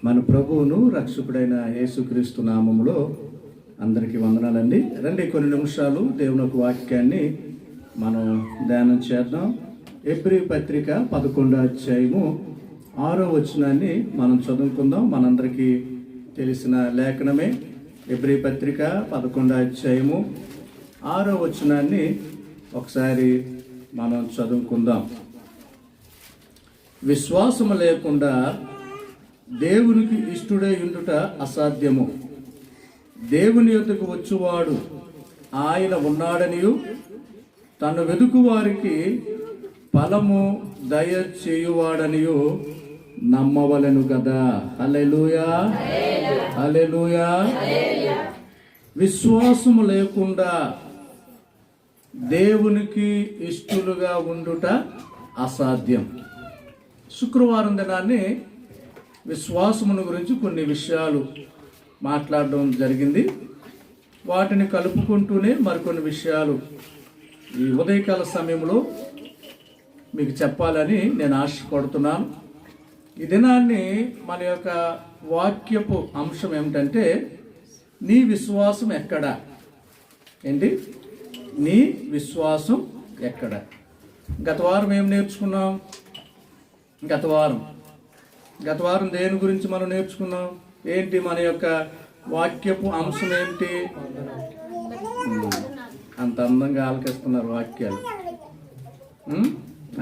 మన ప్రభువును రక్షకుడైన యేసుక్రీస్తు నామములో అందరికీ వందనాలండి. రండి కొన్ని నిమిషాలు దేవుని యొక్క వాక్యాన్ని మనం ధ్యానం చేద్దాం. హెబ్రీ పత్రిక 11వ అధ్యాయము 6వ వచనాన్ని మనం చదువుకుందాం. మనందరికీ తెలిసిన లేఖనమే. హెబ్రీ పత్రిక 11వ అధ్యాయము 6వ వచనాన్ని ఒకసారి మనం చదువుకుందాం. విశ్వాసము లేకుండా దేవునికి ఇష్టుడై ఉండుట అసాధ్యము. దేవుని యొద్దకు వచ్చువాడు ఆయన ఉన్నాడనియు తను వెదుకు వారికి ఫలము దయచేయువాడనియు నమ్మవలెను కదా. హల్లెలూయా, హల్లెలూయా. విశ్వాసము లేకుండా దేవునికి ఇష్టలుగా ఉండుట అసాధ్యం. శుక్రవారం దినాన్ని విశ్వాసమును గురించి కొన్ని విషయాలు మాట్లాడడం జరిగింది. వాటిని కలుపుకుంటూనే మరికొన్ని విషయాలు ఈ ఉదయకాల సమయంలో మీకు చెప్పాలని నేను ఆశపడుతున్నాను. ఈ దినాన్ని మన యొక్క వాక్యపు అంశం ఏమిటంటే, నీ విశ్వాసం ఎక్కడ? ఏంటి? నీ విశ్వాసం ఎక్కడ? గత వారం ఏం నేర్చుకున్నాం? గత వారం దేని గురించి మనం నేర్చుకున్నాం? ఏంటి మన యొక్క వాక్యపు అంశం ఏంటి? అంత అందంగా ఆలకిస్తున్నారు వాక్యాలు.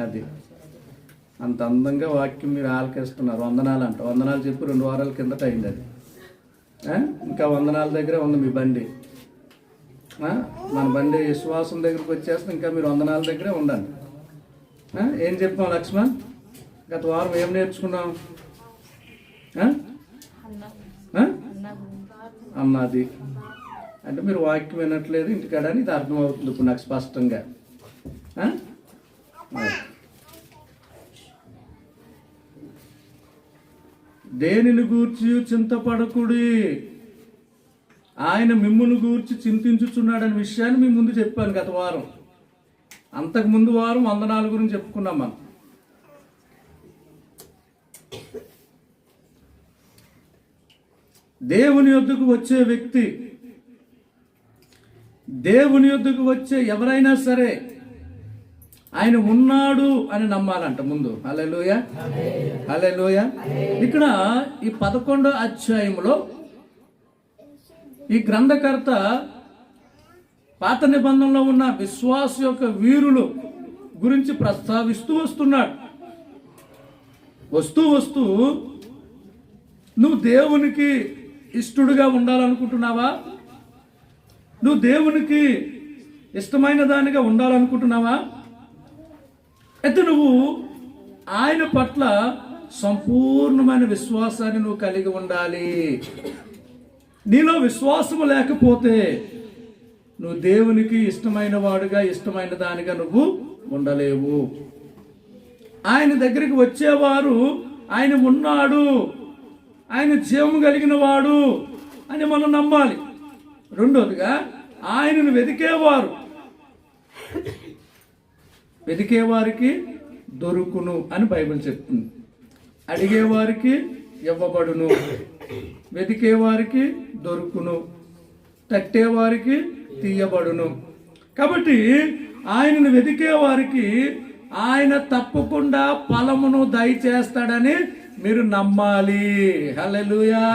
అది అంత అందంగా వాక్యం మీరు ఆలకిస్తున్నారు. వందనాలు అంట. వందనాలు చెప్పి 2 వారాల కిందట అయింది అది. ఇంకా వందనాల దగ్గరే ఉంది మీ బండి. మన బండి విశ్వాసం దగ్గరికి వచ్చేస్తే ఇంకా మీరు వందనాల దగ్గరే ఉండండి. ఏం చెప్పాం లక్ష్మణ్? గత వారం ఏం నేర్చుకున్నాం? అన్నది అంటే మీరు వాక్యం వినట్లేదు ఇంటికాడ అని ఇది అర్థమవుతుంది ఇప్పుడు నాకు స్పష్టంగా. దేనిని గూర్చి చింతపడకుడి, ఆయన మిమ్మును గూర్చి చింతించుచున్నాడనే విషయాన్ని మీ ముందు చెప్పాను గత వారం. అంతకు ముందు వారం వందనాల గురించి చెప్పుకున్నాం మనం. దేవుని యొద్దకు వచ్చే వ్యక్తి, దేవుని యొద్దకు వచ్చే ఎవరైనా సరే ఆయన ఉన్నాడు అని నమ్మాలంట ముందు. హల్లెలూయా, హల్లెలూయా. ఇక్కడ ఈ 11వ అధ్యాయంలో ఈ గ్రంథకర్త పాత నిబంధనలో ఉన్న విశ్వాస యొక్క వీరులు గురించి ప్రస్తావిస్తూ వస్తున్నాడు. వస్తూ నువ్వు దేవునికి ఇష్టడుగా ఉండాలనుకుంటున్నావా? నువ్వు దేవునికి ఇష్టమైన దానిగా ఉండాలనుకుంటున్నావా? అయితే నువ్వు ఆయన పట్ల సంపూర్ణమైన విశ్వాసాన్ని నువ్వు కలిగి ఉండాలి. నీలో విశ్వాసము లేకపోతే నువ్వు దేవునికి ఇష్టమైన వాడుగా, ఇష్టమైన దానిగా నువ్వు ఉండలేవు. ఆయన దగ్గరికి వచ్చేవారు ఆయన ఉన్నాడు, ఆయన జీవం కలిగిన వాడు అని మనం నమ్మాలి. రెండోదిగా ఆయనను వెతికేవారికి దొరుకును అని బైబిల్ చెప్తుంది. అడిగేవారికి ఇవ్వబడును, వెతికేవారికి దొరుకును, తట్టేవారికి తీయబడును. కాబట్టి ఆయనను వెతికేవారికి ఆయన తప్పకుండా ఫలమును దయచేస్తాడని మీరు నమ్మాలి. హల్లెలూయా,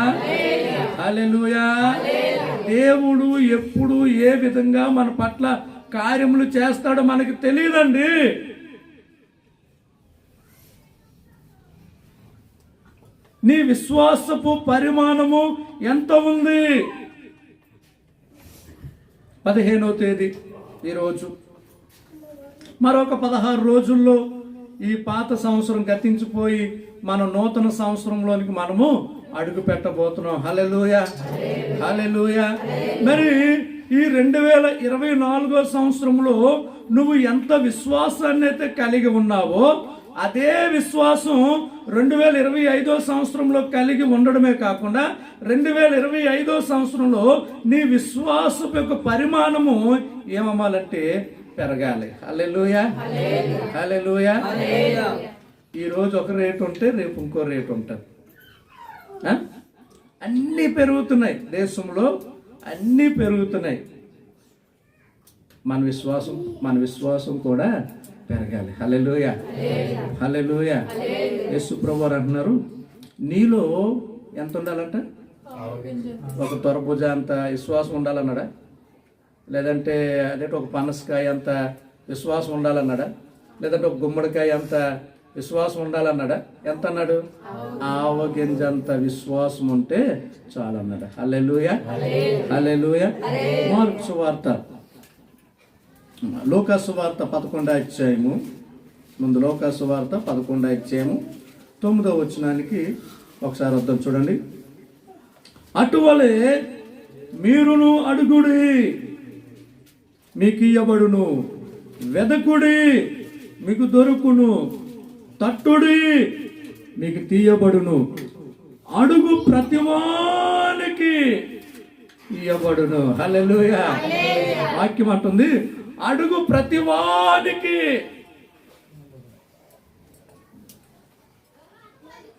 హల్లెలూయా. దేవుడు ఎప్పుడు ఏ విధంగా మన పట్ల కార్యములు చేస్తాడో మనకి తెలియదండి. నీ విశ్వాసపు పరిమాణము ఎంత ఉంది? 15వ తేదీ ఈరోజు. మరొక 16 రోజుల్లో ఈ పాత సంవత్సరం గతించిపోయి మన నూతన సంవత్సరంలోనికి మనము అడుగు పెట్టబోతున్నాం. హల్లెలూయా, హల్లెలూయా. మరి ఈ 2024వ సంవత్సరంలో నువ్వు ఎంత విశ్వాసాన్ని అయితే కలిగి ఉన్నావో అదే విశ్వాసం 2025వ సంవత్సరంలో కలిగి ఉండడమే కాకుండా 2025వ సంవత్సరంలో నీ విశ్వాసపు యొక్క పరిమాణము ఏమవ్వాలంటే పెరగాలి. హల్లెలూయా, హల్లెలూయా. ఈ రోజు ఒక రేటు ఉంటే రేపు ఇంకో రేటు ఉంటుంది. అన్నీ పెరుగుతున్నాయి, దేశంలో అన్నీ పెరుగుతున్నాయి. మన విశ్వాసం కూడా పెరగాలి. హల్లెలూయా, హల్లెలూయా. యేసు ప్రభువారు అంటున్నారు, నీలో ఎంత ఉండాలంట? ఒక తొరభుజ అంత విశ్వాసం ఉండాలన్నాడా? లేదంటే అదేంటి ఒక పనసకాయ అంత విశ్వాసం ఉండాలన్నాడా? లేదంటే ఒక గుమ్మడికాయ అంత విశ్వాసం ఉండాలన్నాడా? ఎంత అన్నాడు? ఆవగింజంత విశ్వాసం ఉంటే చాలన్నాడు. హల్లెలూయా, హల్లెలూయా. మార్కు సువార్త, లూకా సువార్త 11వ అధ్యాయము, ముందు లూకా సువార్త 11వ అధ్యాయము 9వ వచనానికి ఒకసారి వద్దాం చూడండి. అటువలే మీరును అడుగుడి, మీకు ఇయ్యబడును, వెదకుడి, మీకు దొరుకును, తట్టుడి, మీకు తీయబడును, అడుగు ప్రతివానికి ఇయ్యబడును. హల్లెలూయా. వాక్యం అంటుంది, అడుగు ప్రతివానికి.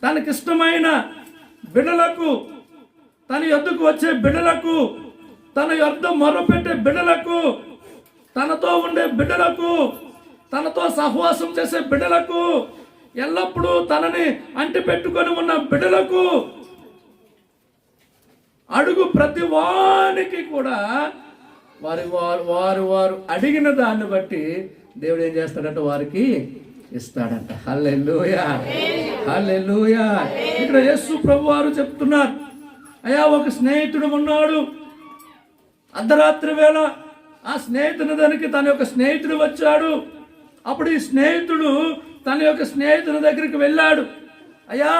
తనకిష్టమైన బిడ్డలకు, తన యొద్దకు వచ్చే బిడ్డలకు, తన యొద్ద మొరపెట్టే బిడ్డలకు, తనతో ఉండే బిడ్డలకు, తనతో సహవాసం చేసే బిడ్డలకు, ఎల్లప్పుడూ తనని అంటి పెట్టుకొని ఉన్న బిడ్డలకు, అడుగు ప్రతి వానికి కూడా వారు అడిగిన దాన్ని బట్టి దేవుడు ఏం చేస్తాడంటే వారికి ఇస్తాడంట. హల్లెలూయా, హల్లెలూయా. ఇక్కడ యేసు ప్రభు వారు చెప్తున్నారు, అయ్యా ఒక స్నేహితుడు ఉన్నాడు, అర్ధరాత్రి వేళ ఆ స్నేహితుని దానికి తన యొక్క స్నేహితుడు వచ్చాడు. అప్పుడు ఈ స్నేహితుడు తన యొక్క స్నేహితుని దగ్గరికి వెళ్ళాడు. అయ్యా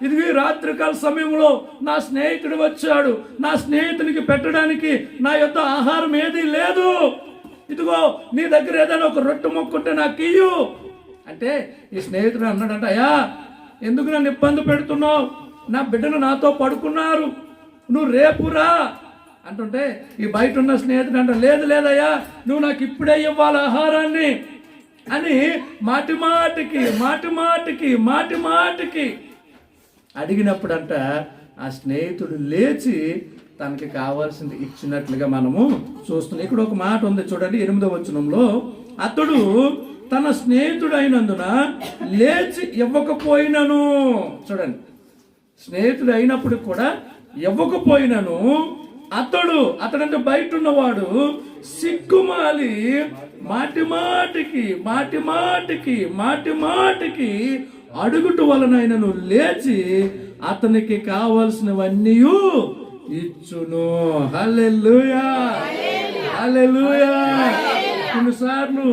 ఇది రాత్రికాల సమయంలో నా స్నేహితుడు వచ్చాడు, నా స్నేహితునికి పెట్టడానికి నా యొద్ద ఆహారం ఏదీ లేదు, ఇదిగో నీ దగ్గర ఏదైనా ఒక రొట్టె మొక్కుంటే నాకు ఇయ్యు అంటే, ఈ స్నేహితుడు అన్నాడంట, అయ్యా ఎందుకు నన్ను ఇబ్బంది పెడుతున్నావు, నా బిడ్డలు నాతో పడుకున్నారు, నువ్వు రేపు రా అంటుంటే, ఈ బయట ఉన్న స్నేహితుడు అంట, లేదు లేదయ్యా నువ్వు నాకు ఇప్పుడే ఇవ్వాలి ఆహారాన్ని అని మాటి మాటికి అడిగినప్పుడంట ఆ స్నేహితుడు లేచి తనకి కావాల్సింది ఇచ్చినట్లుగా మనము చూస్తున్నాం. ఇక్కడ ఒక మాట ఉంది చూడండి, 8వ వచనంలో, అతడు తన స్నేహితుడు అయినందున లేచి ఇవ్వకపోయినను. చూడండి, స్నేహితుడు అయినప్పుడు కూడా ఇవ్వకపోయినను అతడంటే బయట ఉన్నవాడు సిగ్గుమాలి మాటి మాటికి అడుగుట వలన ఆయనను లేచి అతనికి కావలసినవన్నీ ఇచ్చును. హల్లెలూయా, హల్లెలూయా. కొన్నిసార్లు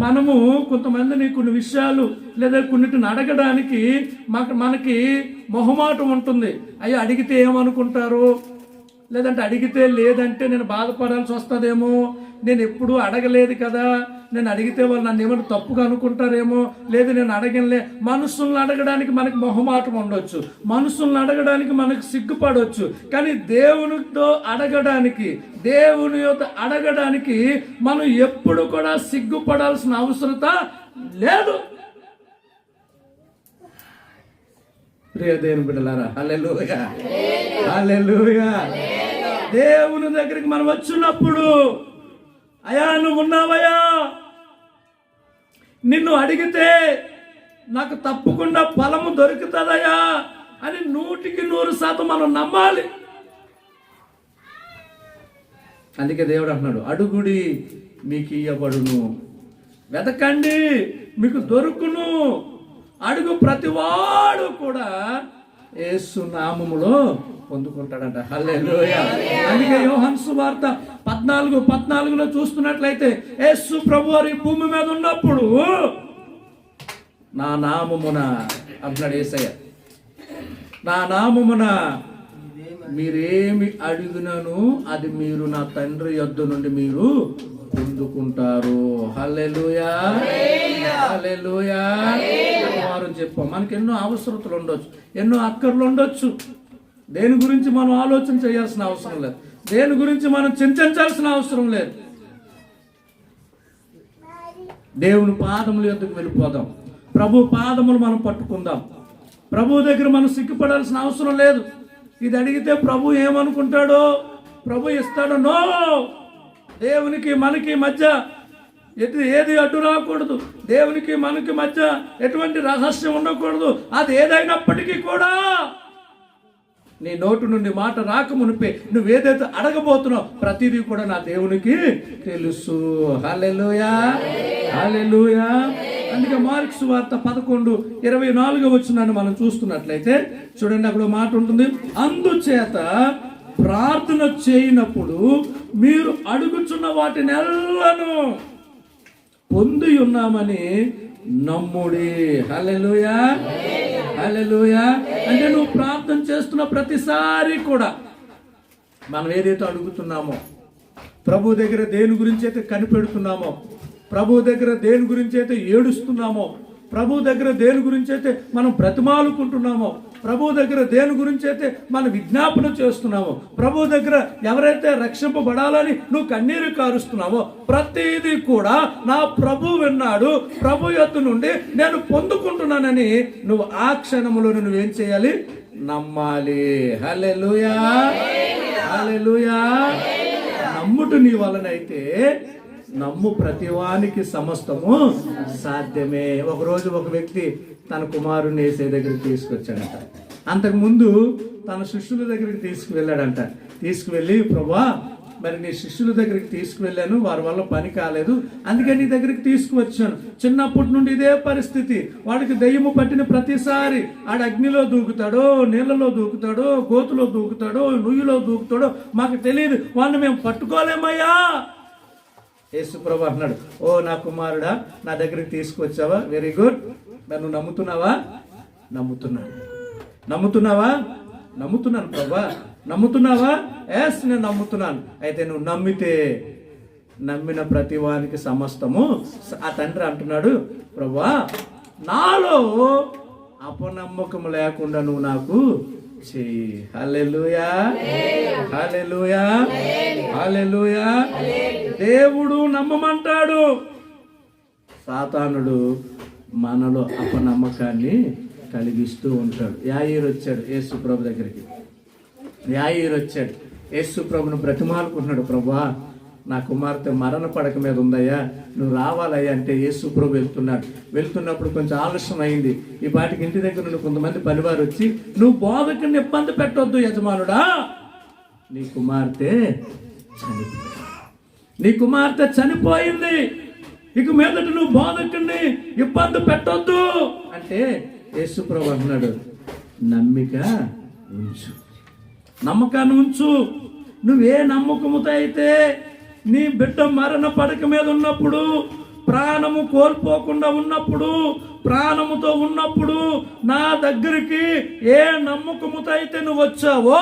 మనము కొంతమందిని కొన్ని విషయాలు లేదా కొన్నిటిని అడగడానికి మనకి మొహమాటం ఉంటుంది. అయ్యో అడిగితే ఏమనుకుంటారు, లేదంటే అడిగితే లేదంటే నేను బాధపడాల్సి వస్తుందేమో, నేను ఎప్పుడూ అడగలేదు కదా, నేను అడిగితే వాళ్ళు నన్ను ఏమైనా తప్పుగా అనుకుంటారేమో, లేదు నేను అడగలే. మనుషులను అడగడానికి మనకు మొహమాటం ఉండొచ్చు, మనుషులను అడగడానికి మనకు సిగ్గుపడవచ్చు, కానీ దేవునితో అడగడానికి, దేవుని యొక్క అడగడానికి మనం ఎప్పుడు కూడా సిగ్గుపడాల్సిన అవసరత లేదు. ప్రియ దేవుని బిడ్డలారా, హల్లెలూయా, హల్లెలూయా. దేవుని దగ్గరికి మనం వచ్చినప్పుడు, అయ్యా నువ్వు ఉన్నావయ్యా, నిన్ను అడిగితే నాకు తప్పకుండా ఫలము దొరుకుతుందయ్యా అని 100% మనం నమ్మాలి. అందుకే దేవుడు అంటున్నాడు, అడుగుడి మీకు ఇయ్యబడును, వెతకండి మీకు దొరుకును, అడుగు ప్రతివాడు కూడా యేసు నామములో పొందుకుంటాడంట. హల్లెలూయా. అందుకే యోహాను సువార్త 14:14 చూస్తున్నట్లయితే, యేసు ప్రభువారు ఈ భూమి మీద ఉన్నప్పుడు నా నామమున అంటున్నాడు యేసయ్య, నా నామమున మీరేమి అడిగినను అది మీరు నా తండ్రి యొద్ద నుండి మీరు పొందుకుంటారు. హల్లెలూయా, హల్లెలూయా. వారం చెప్పాం, మనకి ఎన్నో అవసరతలు ఉండొచ్చు, ఎన్నో అక్కర్లు ఉండొచ్చు. దేని గురించి మనం ఆలోచన చేయాల్సిన అవసరం లేదు, దేని గురించి మనం చింతించాల్సిన అవసరం లేదు. దేవుని పాదముల యొద్దకు వెళ్ళిపోదాం, ప్రభు పాదములు మనం పట్టుకుందాం, ప్రభు దగ్గర మనం సిగ్గుపడాల్సిన అవసరం లేదు. ఇది అడిగితే ప్రభు ఏమనుకుంటాడో, ప్రభు ఇస్తాడో? నో. దేవునికి మనకి మధ్య ఏది అడ్డు రాకూడదు. దేవునికి మనకి మధ్య ఎటువంటి రహస్యం ఉండకూడదు. అది ఏదైనప్పటికీ కూడా నీ నోటు నుండి మాట రాక మునిపే నువ్వేదైతే అడగబోతున్నావు ప్రతిదీ కూడా నా దేవునికి తెలుసు. హల్లెలూయా, హల్లెలూయా. అందుకే మార్కు సువార్త 11:24 మనం చూస్తున్నట్లయితే చూడండి, అక్కడ మాట ఉంటుంది, అందుచేత ప్రార్థన చేయనప్పుడు మీరు అడుగుచున్న వాటినెల్లను పొంది ఉన్నామని నమ్ముడి. హల్లెలూయా, హల్లెలూయా. అంటే నువ్వు ప్రార్థన చేస్తున్న ప్రతిసారి కూడా మనం ఏదైతే అడుగుతున్నామో, ప్రభు దగ్గర దేని గురించి అయితే కనిపెడుతున్నామో, ప్రభు దగ్గర దేని గురించి అయితే ఏడుస్తున్నామో, ప్రభు దగ్గర దేని గురించి అయితే మనం బ్రతిమాలుకుంటున్నామో, ప్రభు దగ్గర దేని గురించి అయితే మనం విజ్ఞాపన చేస్తున్నామో, ప్రభు దగ్గర ఎవరైతే రక్షింపబడాలని నువ్వు కన్నీరు కారుస్తున్నావో ప్రతిదీ కూడా నా ప్రభు విన్నాడు, ప్రభు యొద్ద నుండి నేను పొందుకుంటున్నానని నువ్వు ఆ క్షణంలో నువ్వేం చేయాలి? నమ్మాలి. హల్లెలూయా, హల్లెలూయా. నమ్ముట నీ వలనైతే నమ్ము ప్రతివానికి సమస్తము సాధ్యమే. ఒకరోజు ఒక వ్యక్తి తన కుమారుని యేసయ్య దగ్గరికి తీసుకొచ్చాడంట. అంతకుముందు తన శిష్యుల దగ్గరికి తీసుకువెళ్ళాడంట. తీసుకువెళ్ళి, ప్రభువా మరి నీ శిష్యుల దగ్గరికి తీసుకువెళ్ళాను, వారి వల్ల పని కాలేదు, అందుకే నీ దగ్గరికి తీసుకువచ్చాను. చిన్నప్పటి నుండి ఇదే పరిస్థితి. వాడికి దెయ్యము పట్టిన ప్రతిసారి ఆడ అగ్నిలో దూకుతాడో, నీళ్ళలో దూకుతాడో, గోతులో దూకుతాడో, నుయ్యిలో దూకుతాడో మాకు తెలియదు, వాడిని మేము పట్టుకోలేమయ్యా. యేసు ప్రభు అన్నాడు, ఓ నా కుమారుడా, నా దగ్గరికి తీసుకొచ్చావా, వెరీ గుడ్. మరి నువ్వు నమ్ముతున్నావా? నమ్ముతున్నాను. నమ్ముతున్నావా? నమ్ముతున్నాను ప్రభా. నమ్ముతున్నావా? ఎస్, నేను నమ్ముతున్నాను. అయితే నువ్వు నమ్మితే నమ్మిన ప్రతి వానికి సమస్తము. ఆ తండ్రి అంటున్నాడు, ప్రభా నాలో అపనమ్మకం లేకుండా నువ్వు నాకు చెయ్యి. హల్లెలూయా, హల్లెలూయా, హల్లెలూయా. దేవుడు నమ్మమంటాడు, సాతానుడు మనలో అపనమ్మకాన్ని కలిగిస్తూ ఉంటాడు. యాయీరు వచ్చాడు యేసు ప్రభు దగ్గరికి. యాయీరు వచ్చాడు, యేసు ప్రభును బ్రతిమాలుకుంటున్నాడు, ప్రభా నా కుమార్తె మరణ పడక మీద ఉందయ్యా, నువ్వు రావాలయ్యా అంటే యేసు ప్రభు వెళ్తున్నాడు. వెళ్తున్నప్పుడు కొంచెం ఆలస్యం అయింది. ఈ పాటికి ఇంటి దగ్గర నుండి కొంతమంది పనివారు వచ్చి, నువ్వు బోధకుని ఇబ్బంది పెట్టొద్దు యజమానుడా, నీ కుమార్తె చనిపోయింది, నీ కుమార్తె చనిపోయింది, ఇక మీదట నువ్వు బోధకుని ఇబ్బంది పెట్టొద్దు అంటే యేసు ప్రభు అన్నాడు, నమ్మిక ఉంచు, నమ్మకాన్ని ఉంచు. నువ్వే నమ్మకముతో అయితే నీ బిడ్డ మరణ పడక మీద ఉన్నప్పుడు, ప్రాణము కోల్పోకుండా ఉన్నప్పుడు, ప్రాణముతో ఉన్నప్పుడు నా దగ్గరికి ఏ నమ్మకముతో అయితే నువ్వు వచ్చావో,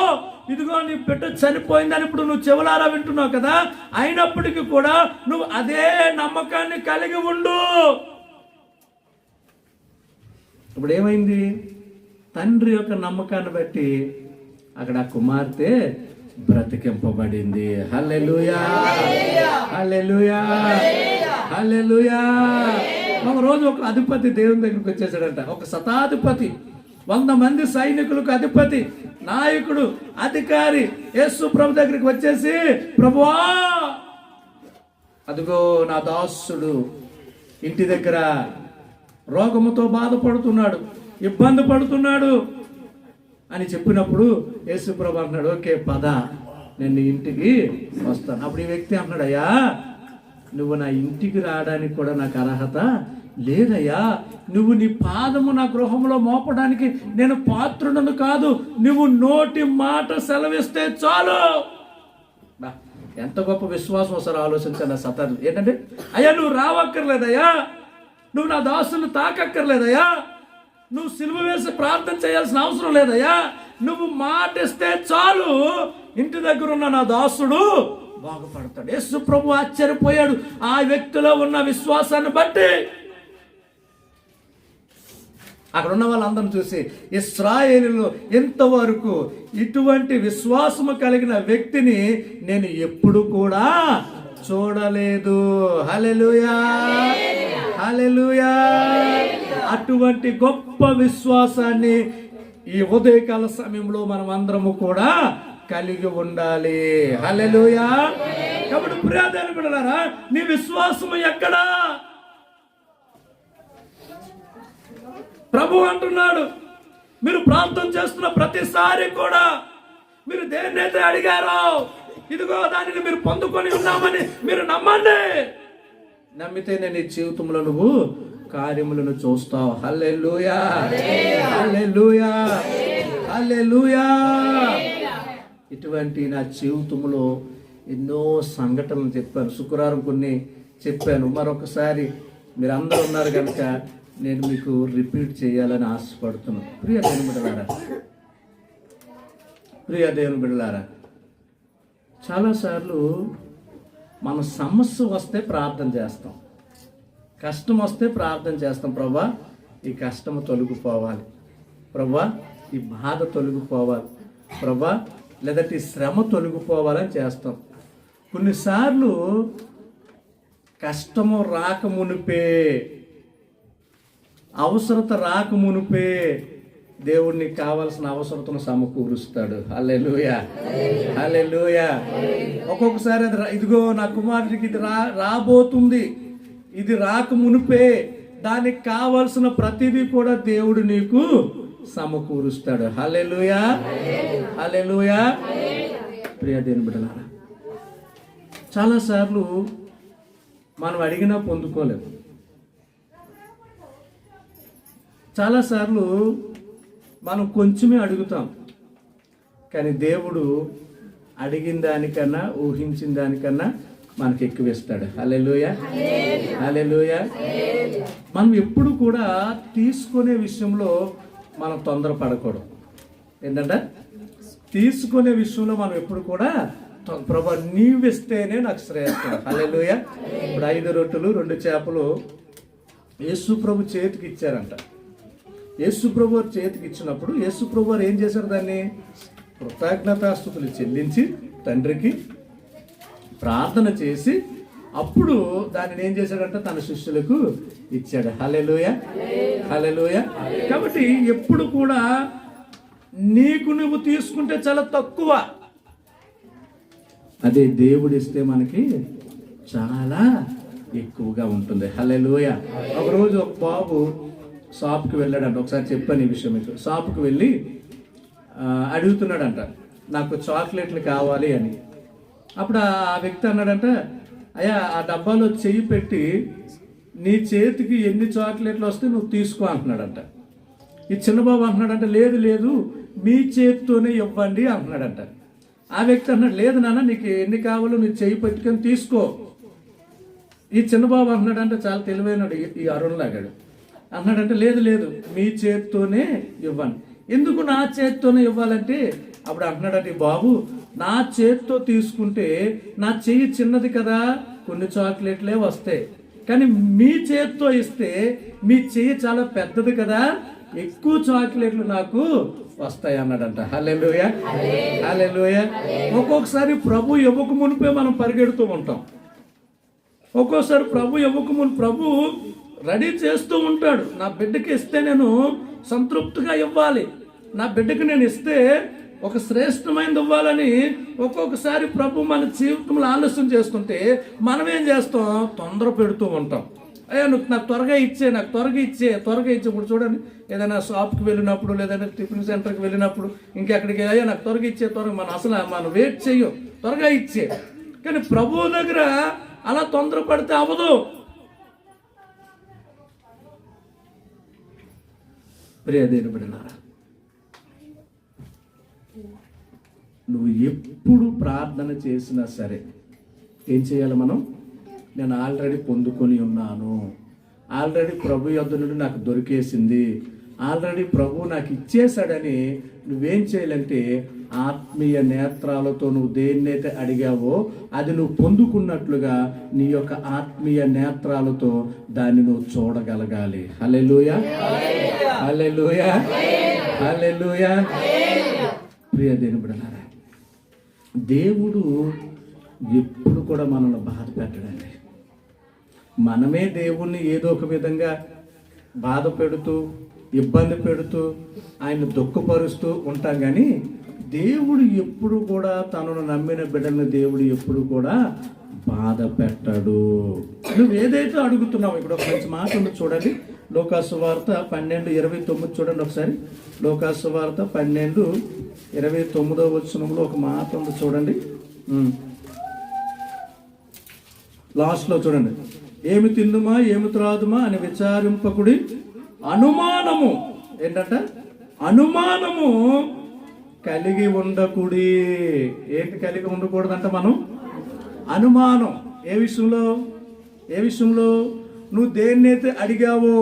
ఇదిగో నీ బిడ్డ చనిపోయిందని ఇప్పుడు నువ్వు చెవులారా వింటున్నావు కదా, అయినప్పటికీ కూడా నువ్వు అదే నమ్మకాన్ని కలిగి ఉండు. ఇప్పుడు ఏమైంది? తండ్రి యొక్క నమ్మకాన్ని బట్టి అక్కడ కుమార్తె బ్రతికింపబడింది. హల్లెలూయా, హల్లెలూయా, హల్లెలూయా. ఒక రోజు ఒక అధిపతి దేవుని దగ్గరికి వచ్చేసాడంట. ఒక శతాధిపతి, 100 మంది సైనికులకు అధిపతి, నాయకుడు, అధికారి యేసు ప్రభు దగ్గరికి వచ్చేసి, ప్రభువా అదిగో నా దాసుడు ఇంటి దగ్గర రోగముతో బాధపడుతున్నాడు, ఇబ్బంది పడుతున్నాడు అని చెప్పినప్పుడు యేసు ప్రభు అంటున్నాడు, ఓకే పద, నేను నీ ఇంటికి వస్తాను. అప్పుడు ఈ వ్యక్తి అంటున్నాడు, అయ్యా నువ్వు నా ఇంటికి రావడానికి కూడా నాకు అర్హత లేదయ్యా, నువ్వు నీ పాదము నా గృహంలో మోపడానికి నేను పాత్రుడను కాదు, నువ్వు నోటి మాట సెలవిస్తే చాలు. ఎంత గొప్ప విశ్వాసం ఒకసారి ఆలోచించాలి. సతారు ఏంటంటే, అయ్యా నువ్వు రావక్కర్లేదయ్యా, నువ్వు నా దాసును తాకక్కర్లేదయ్యా, నువ్వు సిలువ వేసి ప్రార్థన చేయాల్సిన అవసరం లేదయ్యా, నువ్వు మాట ఇస్తే చాలు, ఇంటి దగ్గర ఉన్న నా దాసుడు బాగుపడతాడు. యేసు ప్రభు ఆశ్చర్యపోయాడు ఆ వ్యక్తిలో ఉన్న విశ్వాసాన్ని బట్టి. అక్కడ ఉన్న వాళ్ళందరిని చూసి, ఇశ్రాయేలులో ఇంతవరకు ఇటువంటి విశ్వాసము కలిగిన వ్యక్తిని నేను ఎప్పుడు కూడా చూడలేదు. హల్లెలూయా, హల్లెలూయా. అటువంటి గొప్ప విశ్వాసాన్ని ఈ ఉదయకాల సమయంలో మనం అందరము కూడా కలిగి ఉండాలి. హల్లెలూయా. కాబట్టి ప్రియమైన బిడ్డలారా, నీ విశ్వాసము ఎక్కడా? ప్రభు అంటున్నాడు, మీరు ప్రార్థన చేస్తున్న ప్రతిసారి కూడా మీరు దేన్నైతే అడిగారో ఇదిగో దానిని మీరు పొందుకొని ఉన్నామని మీరు నమ్మండి. నమ్మితేనే నీ జీవితంలో నువ్వు కార్యములను చూస్తావు. హల్లెలూయా, హల్లెలూయా, హల్లెలూయా. ఇటువంటి నా జీవితంలో ఎన్నో సంఘటనలు చెప్పాను. శుక్రవారం కొన్ని చెప్పాను. మరొకసారి మీరు అందరూ ఉన్నారు కనుక నేను మీకు రిపీట్ చేయాలని ఆశపడుతున్నాను. ప్రియ దేవుని బిడ్డలారా, ప్రియ దేవుని బిడ్డలారా, చాలాసార్లు మన సమస్య వస్తే ప్రార్థన చేస్తాం, కష్టం వస్తే ప్రార్థన చేస్తాం. ప్రభా ఈ కష్టం తొలగిపోవాలి, ప్రభా ఈ బాధ తొలగిపోవాలి, ప్రభా లేదంటే ఈ శ్రమ తొలగిపోవాలని చేస్తాం. కొన్నిసార్లు కష్టము రాకమునిపే, అవసరత రాకమునిపే దేవుడిని కావాల్సిన అవసరతను సమకూరుస్తాడు. హల్లెలూయా, హల్లెలూయా. ఒక్కొక్కసారి అది ఇదిగో నా కుమారుడికి ఇది రాబోతుంది, ఇది రాకమునిపే దానికి కావాల్సిన ప్రతిదీ కూడా దేవుడు నీకు సమకూరుస్తాడు. హల్లెలూయా, హల్లెలూయా. ప్రియ దేవుని బిడ్డలారా, చాలాసార్లు మనం అడిగినా పొందుకోలేము. చాలాసార్లు మనం కొంచెమే అడుగుతాం, కానీ దేవుడు అడిగిన దానికన్నా ఊహించిన దానికన్నా మనకి ఎక్కువ ఇస్తాడు. హల్లెలూయా, హల్లెలూయా. మనం ఎప్పుడు కూడా తీసుకునే విషయంలో మనం తొందరపడకూడదు. ఏంటంటే తీసుకునే విషయంలో మనం ఎప్పుడు కూడా ప్రభా నీవిస్తేనే నాకు శ్రేయస్కరం. హల్లెలూయా. ఇప్పుడు 5 రొట్టెలు 2 చేపలు యేసు ప్రభు చేతికి ఇచ్చారంట. యేసు ప్రభు చేతికి ఇచ్చినప్పుడు యేసు ప్రభు వారు ఏం చేశారు? దాన్ని కృతజ్ఞతాస్తుతులు చెల్లించి తండ్రికి ప్రార్థన చేసి అప్పుడు దానిని ఏం చేశాడంటే తన శిష్యులకు ఇచ్చాడు. హల్లెలూయా, హల్లెలూయా. కాబట్టి ఎప్పుడు కూడా నీకు నువ్వు తీసుకుంటే చాలా తక్కువ, అదే దేవుడు ఇస్తే మనకి చాలా ఎక్కువగా ఉంటుంది. హల్లెలూయా. ఒకరోజు ఒక బాబు షాప్కి వెళ్ళాడంట. ఒకసారి చెప్పాను ఈ విషయం మీకు. షాప్కి వెళ్ళి అడుగుతున్నాడంట, నాకు చాక్లెట్లు కావాలి అని. అప్పుడు ఆ వ్యక్తి అన్నాడంట, అయ్యా ఆ డబ్బాలో చెయ్యి పెట్టి నీ చేతికి ఎన్ని చాక్లెట్లు వస్తే నువ్వు తీసుకో అంటున్నాడంట. ఈ చిన్నబాబు అంటున్నాడంట, లేదు లేదు మీ చేతితోనే ఇవ్వండి అంటున్నాడంట. ఆ వ్యక్తి అన్నాడు, లేదు నాన్న నీకు ఎన్ని కావాలో నీ చెయ్యి పెట్టుకొని తీసుకో. ఈ చిన్నబాబు అంటున్నాడంటే చాలా తెలివైనడు, ఈ అరుణ్ లాగాడు. అన్నాడంటే లేదు లేదు మీ చేతితోనే ఇవ్వండి. ఎందుకు నా చేతితోనే ఇవ్వాలంటే అప్పుడు అంటున్నాడంటే, బాబు నా చేతితో తీసుకుంటే నా చెయ్యి చిన్నది కదా, కొన్ని చాక్లెట్లే వస్తాయి. కానీ మీ చేతితో ఇస్తే మీ చెయ్యి చాలా పెద్దది కదా, ఎక్కువ చాక్లెట్లు నాకు వస్తాయి అన్నాడంట. హల్లెలూయా, హల్లెలూయా. ఒక్కొక్కసారి ప్రభు ఇవ్వక మునిపే మనం పరిగెడుతూ ఉంటాం. ఒక్కోసారి ప్రభు ఇవ్వక ముని ప్రభు రెడీ చేస్తూ ఉంటాడు. నా బిడ్డకి ఇస్తే నేను సంతృప్తిగా ఇవ్వాలి, నా బిడ్డకి నేను ఇస్తే ఒక శ్రేష్టమైనది ఇవ్వాలని ఒక్కొక్కసారి ప్రభు మన జీవితంలో ఆలస్యం చేస్తుంటే మనం ఏం చేస్తాం? తొందర పెడుతూ ఉంటాం. అయ్యా నువ్వు నాకు త్వరగా ఇచ్చే, నాకు త్వరగా ఇచ్చే. ఇప్పుడు చూడండి, ఏదైనా షాప్కి వెళ్ళినప్పుడు లేదంటే టిఫిన్ సెంటర్కి వెళ్ళినప్పుడు ఇంకెక్కడికి, అయ్యా నాకు త్వరగా ఇచ్చే, త్వరగా మనం వెయిట్ చెయ్యం, త్వరగా ఇచ్చే. కానీ ప్రభువు దగ్గర అలా తొందరపడితే అవ్వదు. ప్రియ దేవుని బిడ్డలారా, నువ్వు ఎప్పుడు ప్రార్థన చేసినా సరే ఏం చేయాలి మనం? నేను ఆల్రెడీ పొందుకొని ఉన్నాను, ఆల్రెడీ ప్రభు యొద్ద నుండి నాకు దొరికేసింది, ఆల్రెడీ ప్రభు నాకు ఇచ్చేశాడని నువ్వేం చేయాలంటే ఆత్మీయ నేత్రాలతో నువ్వు దేన్నైతే అడిగావో అది నువ్వు పొందుకున్నట్లుగా నీ యొక్క ఆత్మీయ నేత్రాలతో దాన్ని నువ్వు చూడగలగాలి. హల్లెలూయా, హల్లెలూయా, హల్లెలూయా. ప్రియ దేవుని బిడ్డలారా, దేవుడు ఎప్పుడు కూడా మనల్ని బాధ పెట్టడండి. మనమే దేవుణ్ణి ఏదో ఒక విధంగా బాధ పెడుతూ ఇబ్బంది పెడుతూ ఆయన దుఃఖపరుస్తూ ఉంటాం. కానీ దేవుడు ఎప్పుడు కూడా తనను నమ్మిన బిడ్డలను దేవుడు ఎప్పుడు కూడా బాధ పెట్టడు. నువ్వు ఏదైతే అడుగుతున్నావు, ఇప్పుడు ఒక మంచి మాట ఉంది చూడండి, లోకాసు వార్త 12:29 చూడండి ఒకసారి. లోకాసు వార్త 12:29 ఒక మాట ఉంది చూడండి. లాస్ట్లో చూడండి, ఏమి తిందుమా ఏమి త్రాదుమా అని విచారింపకుడి, అనుమానము ఏంటంట, అనుమానము కలిగి ఉండకుడి. ఏంటి కలిగి ఉండకూడదంట మనం? అనుమానం. ఏ విషయంలో? ఏ విషయంలో? నువ్వు దేన్నైతే అడిగావో,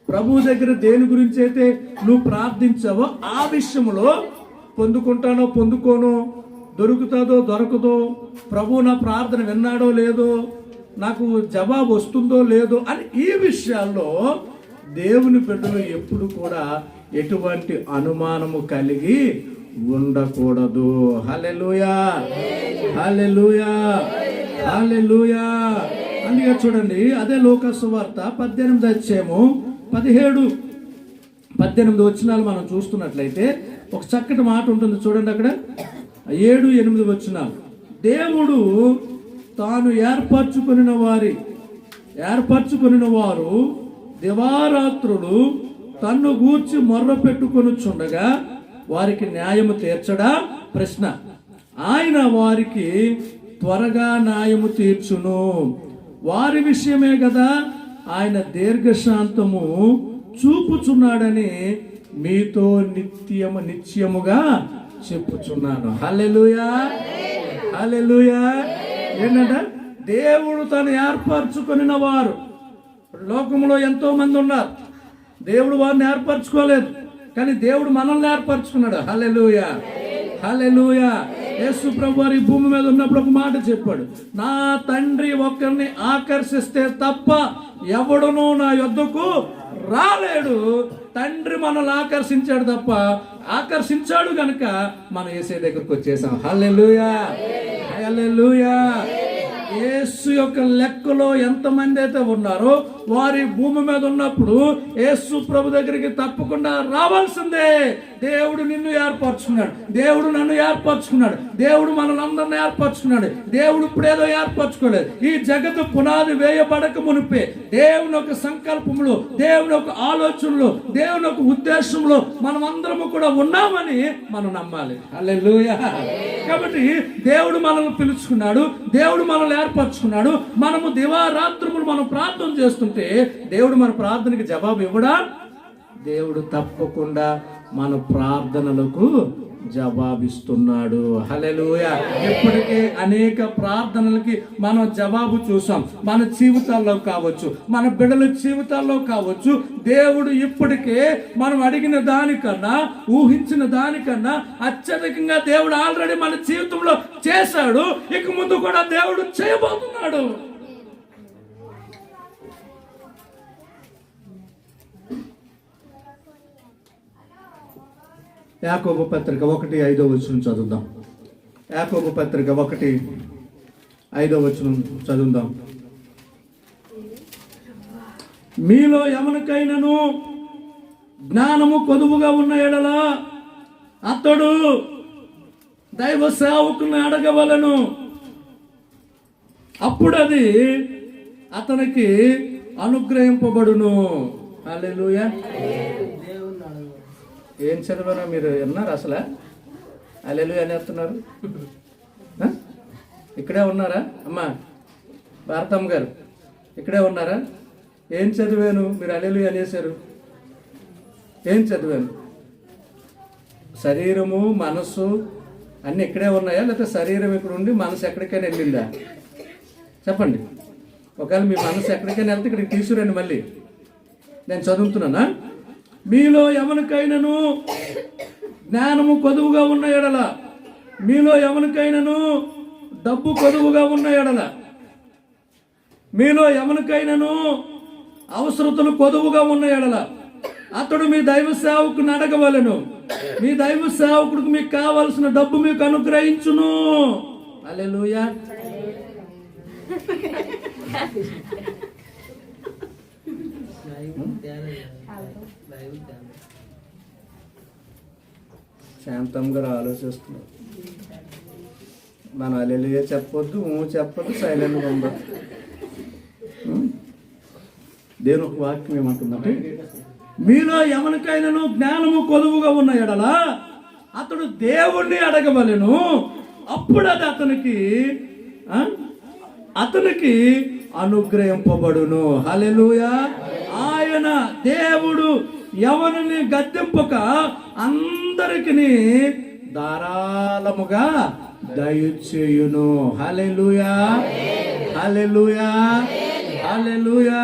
ప్రభు దగ్గర దేని గురించి అయితే నువ్వు ప్రార్థించావో ఆ విషయంలో పొందుకుంటానో పొందుకోను, దొరుకుతుందో దొరకదో, ప్రభు నా ప్రార్థన విన్నాడో లేదో, నాకు జవాబు వస్తుందో లేదో అని ఈ విషయాల్లో దేవుని బిడ్డలు ఎప్పుడు కూడా ఎటువంటి అనుమానము కలిగి ఉండకూడదు. హల్లెలూయా, హల్లెలూయా, హల్లెలూయా. అందుకే చూడండి, అదే లోకాసు వార్త 18 వచనాలు మనం చూస్తున్నట్లయితే ఒక చక్కటి మాట ఉంటుంది చూడండి. అక్కడ 7-8 వచనాలు. దేవుడు తాను ఏర్పరచుకొనిన వారు దివారాత్రులు తన్ను గూర్చి మొర్ర పెట్టుకొనుచుండగా వారికి న్యాయము తీర్చడా? ప్రశ్న. ఆయన వారికి త్వరగా న్యాయము తీర్చును. వారి విషయమే కదా ఆయన దీర్ఘశాంతము చూపుచున్నాడని మీతో నిత్యముగా చెప్పుచున్నాను. హల్లెలూయా, హల్లెలూయా. ఏంటంటే దేవుడు తను ఏర్పరచుకొనిన వారు. లోకంలో ఎంతో మంది ఉన్నారు, దేవుడు వారిని ఏర్పరచుకోలేదు, కానీ దేవుడు మనల్ని ఏర్పరచుకున్నాడు. హల్లెలూయా, హల్లెలూయా. యేసు ప్రభు వారి భూమి మీద ఉన్నప్పుడు ఒక మాట చెప్పాడు, నా తండ్రి ఒకరిని ఆకర్షిస్తే తప్ప ఎవడునూ నా యొద్దకు రాలేడు. తండ్రి మనల్ని ఆకర్షించాడు తప్ప, ఆకర్షించాడు గనుక మనం యేసే దగ్గరకు వచ్చేసాం. హల్లెలూయా, హల్లెలూయా. యేసు యొక్క లెక్కలో ఎంతమంది అయితే ఉన్నారో వారి భూమి మీద ఉన్నప్పుడు యేసు ప్రభు దగ్గరికి తప్పకుండా రావాల్సిందే. దేవుడు నిన్ను ఏర్పరచుకున్నాడు, దేవుడు నన్ను ఏర్పరచుకున్నాడు, దేవుడు మనల్ని ఏర్పరచుకున్నాడు. దేవుడు ఇప్పుడేదో ఏర్పరచుకోలేదు. ఈ జగత్తు పునాది వేయబడక మునిపే దేవుని యొక్క సంకల్పంలో, దేవుని యొక్క ఆలోచనలో, దేవుని యొక్క ఉద్దేశంలో మనం అందరము కూడా ఉన్నామని మనం నమ్మాలి. హల్లెలూయా. కాబట్టి దేవుడు మనల్ని పిలుచుకున్నాడు, దేవుడు మనల్ని ఏర్పరచుకున్నాడు. మనము దివారాత్రములు మనం ప్రార్థన చేస్తుంటే దేవుడు మన ప్రార్థనకి జవాబు ఇవ్వడా? దేవుడు తప్పకుండా మన ప్రార్థనలకు జవాబిస్తున్నాడు. హల్లెలూయా. ఇప్పటికే అనేక ప్రార్థనలకి మనం జవాబు చూసాం. మన జీవితాల్లో కావచ్చు, మన బిడ్డల జీవితాల్లో కావచ్చు. దేవుడు ఇప్పటికే మనం అడిగిన దానికన్నా, ఊహించిన దానికన్నా అత్యధికంగా దేవుడు ఆల్రెడీ మన జీవితంలో చేశాడు. ఇక ముందు కూడా దేవుడు చేయబోతున్నాడు. యాకోబు పత్రిక 1:5 చదువుదాం. యాకోబు పత్రిక 1:5 చదువుదాం. మీలో ఎవరికైనాను జ్ఞానము కొదువుగా ఉన్న ఎడల అతడు దైవ సేవకుని అడగవలను, అప్పుడు అది అతనికి అనుగ్రహింపబడును. హల్లెలూయా. ఏం చదివారా మీరు? విన్నారు అసలు? హల్లెలూయా అనేస్తున్నారు. ఇక్కడే ఉన్నారా అమ్మా? భారతమ్మ గారు ఇక్కడే ఉన్నారా? ఏం చదివాను మీరు హల్లెలూయా అనేశారు? ఏం చదివాను? శరీరము మనస్సు అన్నీ ఇక్కడే ఉన్నాయా, లేకపోతే శరీరం ఇక్కడ ఉండి మనసు ఎక్కడికైనా వెళ్ళిందా? చెప్పండి. ఒకవేళ మీ మనసు ఎక్కడికైనా వెళ్తే ఇక్కడికి తీసుకురండి. మళ్ళీ నేను చదువుతున్నానా? మీలో ఎవరికైనాను జ్ఞానము కొదువుగా ఉన్న ఎడల, మీలో ఎవరికైనాను డబ్బు కొదువుగా ఉన్న ఎడల, మీలో ఎవరికైనాను అవసరతలు కొదువుగా ఉన్న ఎడల అతడు మీ దైవ సేవకుని అడగవలెను, మీ దైవ సేవకుడికి మీకు కావలసిన డబ్బు మీకు అనుగ్రహించును. హల్లెలూయా. శాంతంగా ఆలోచిస్తున్నారు. మనం హల్లెలూయా చెప్పొద్దు, చెప్పొద్దు, సైలెంట్గా ఉండదు. దేని ఒక వాక్యం ఏమంటుందంటే, మీలో ఎవరికైనాను జ్ఞానము కొలువుగా ఉన్న ఎడల అతడు దేవుణ్ణి అడగవలెను, అప్పుడు అది అతనికి అనుగ్రహింపబడును. హల్లెలూయా. ఆయన దేవుడు ఎవరిని గద్దెంపక అందరికి ధారాళముగా దయచేయును. హల్లెలూయా, హల్లెలూయా, హల్లెలూయా.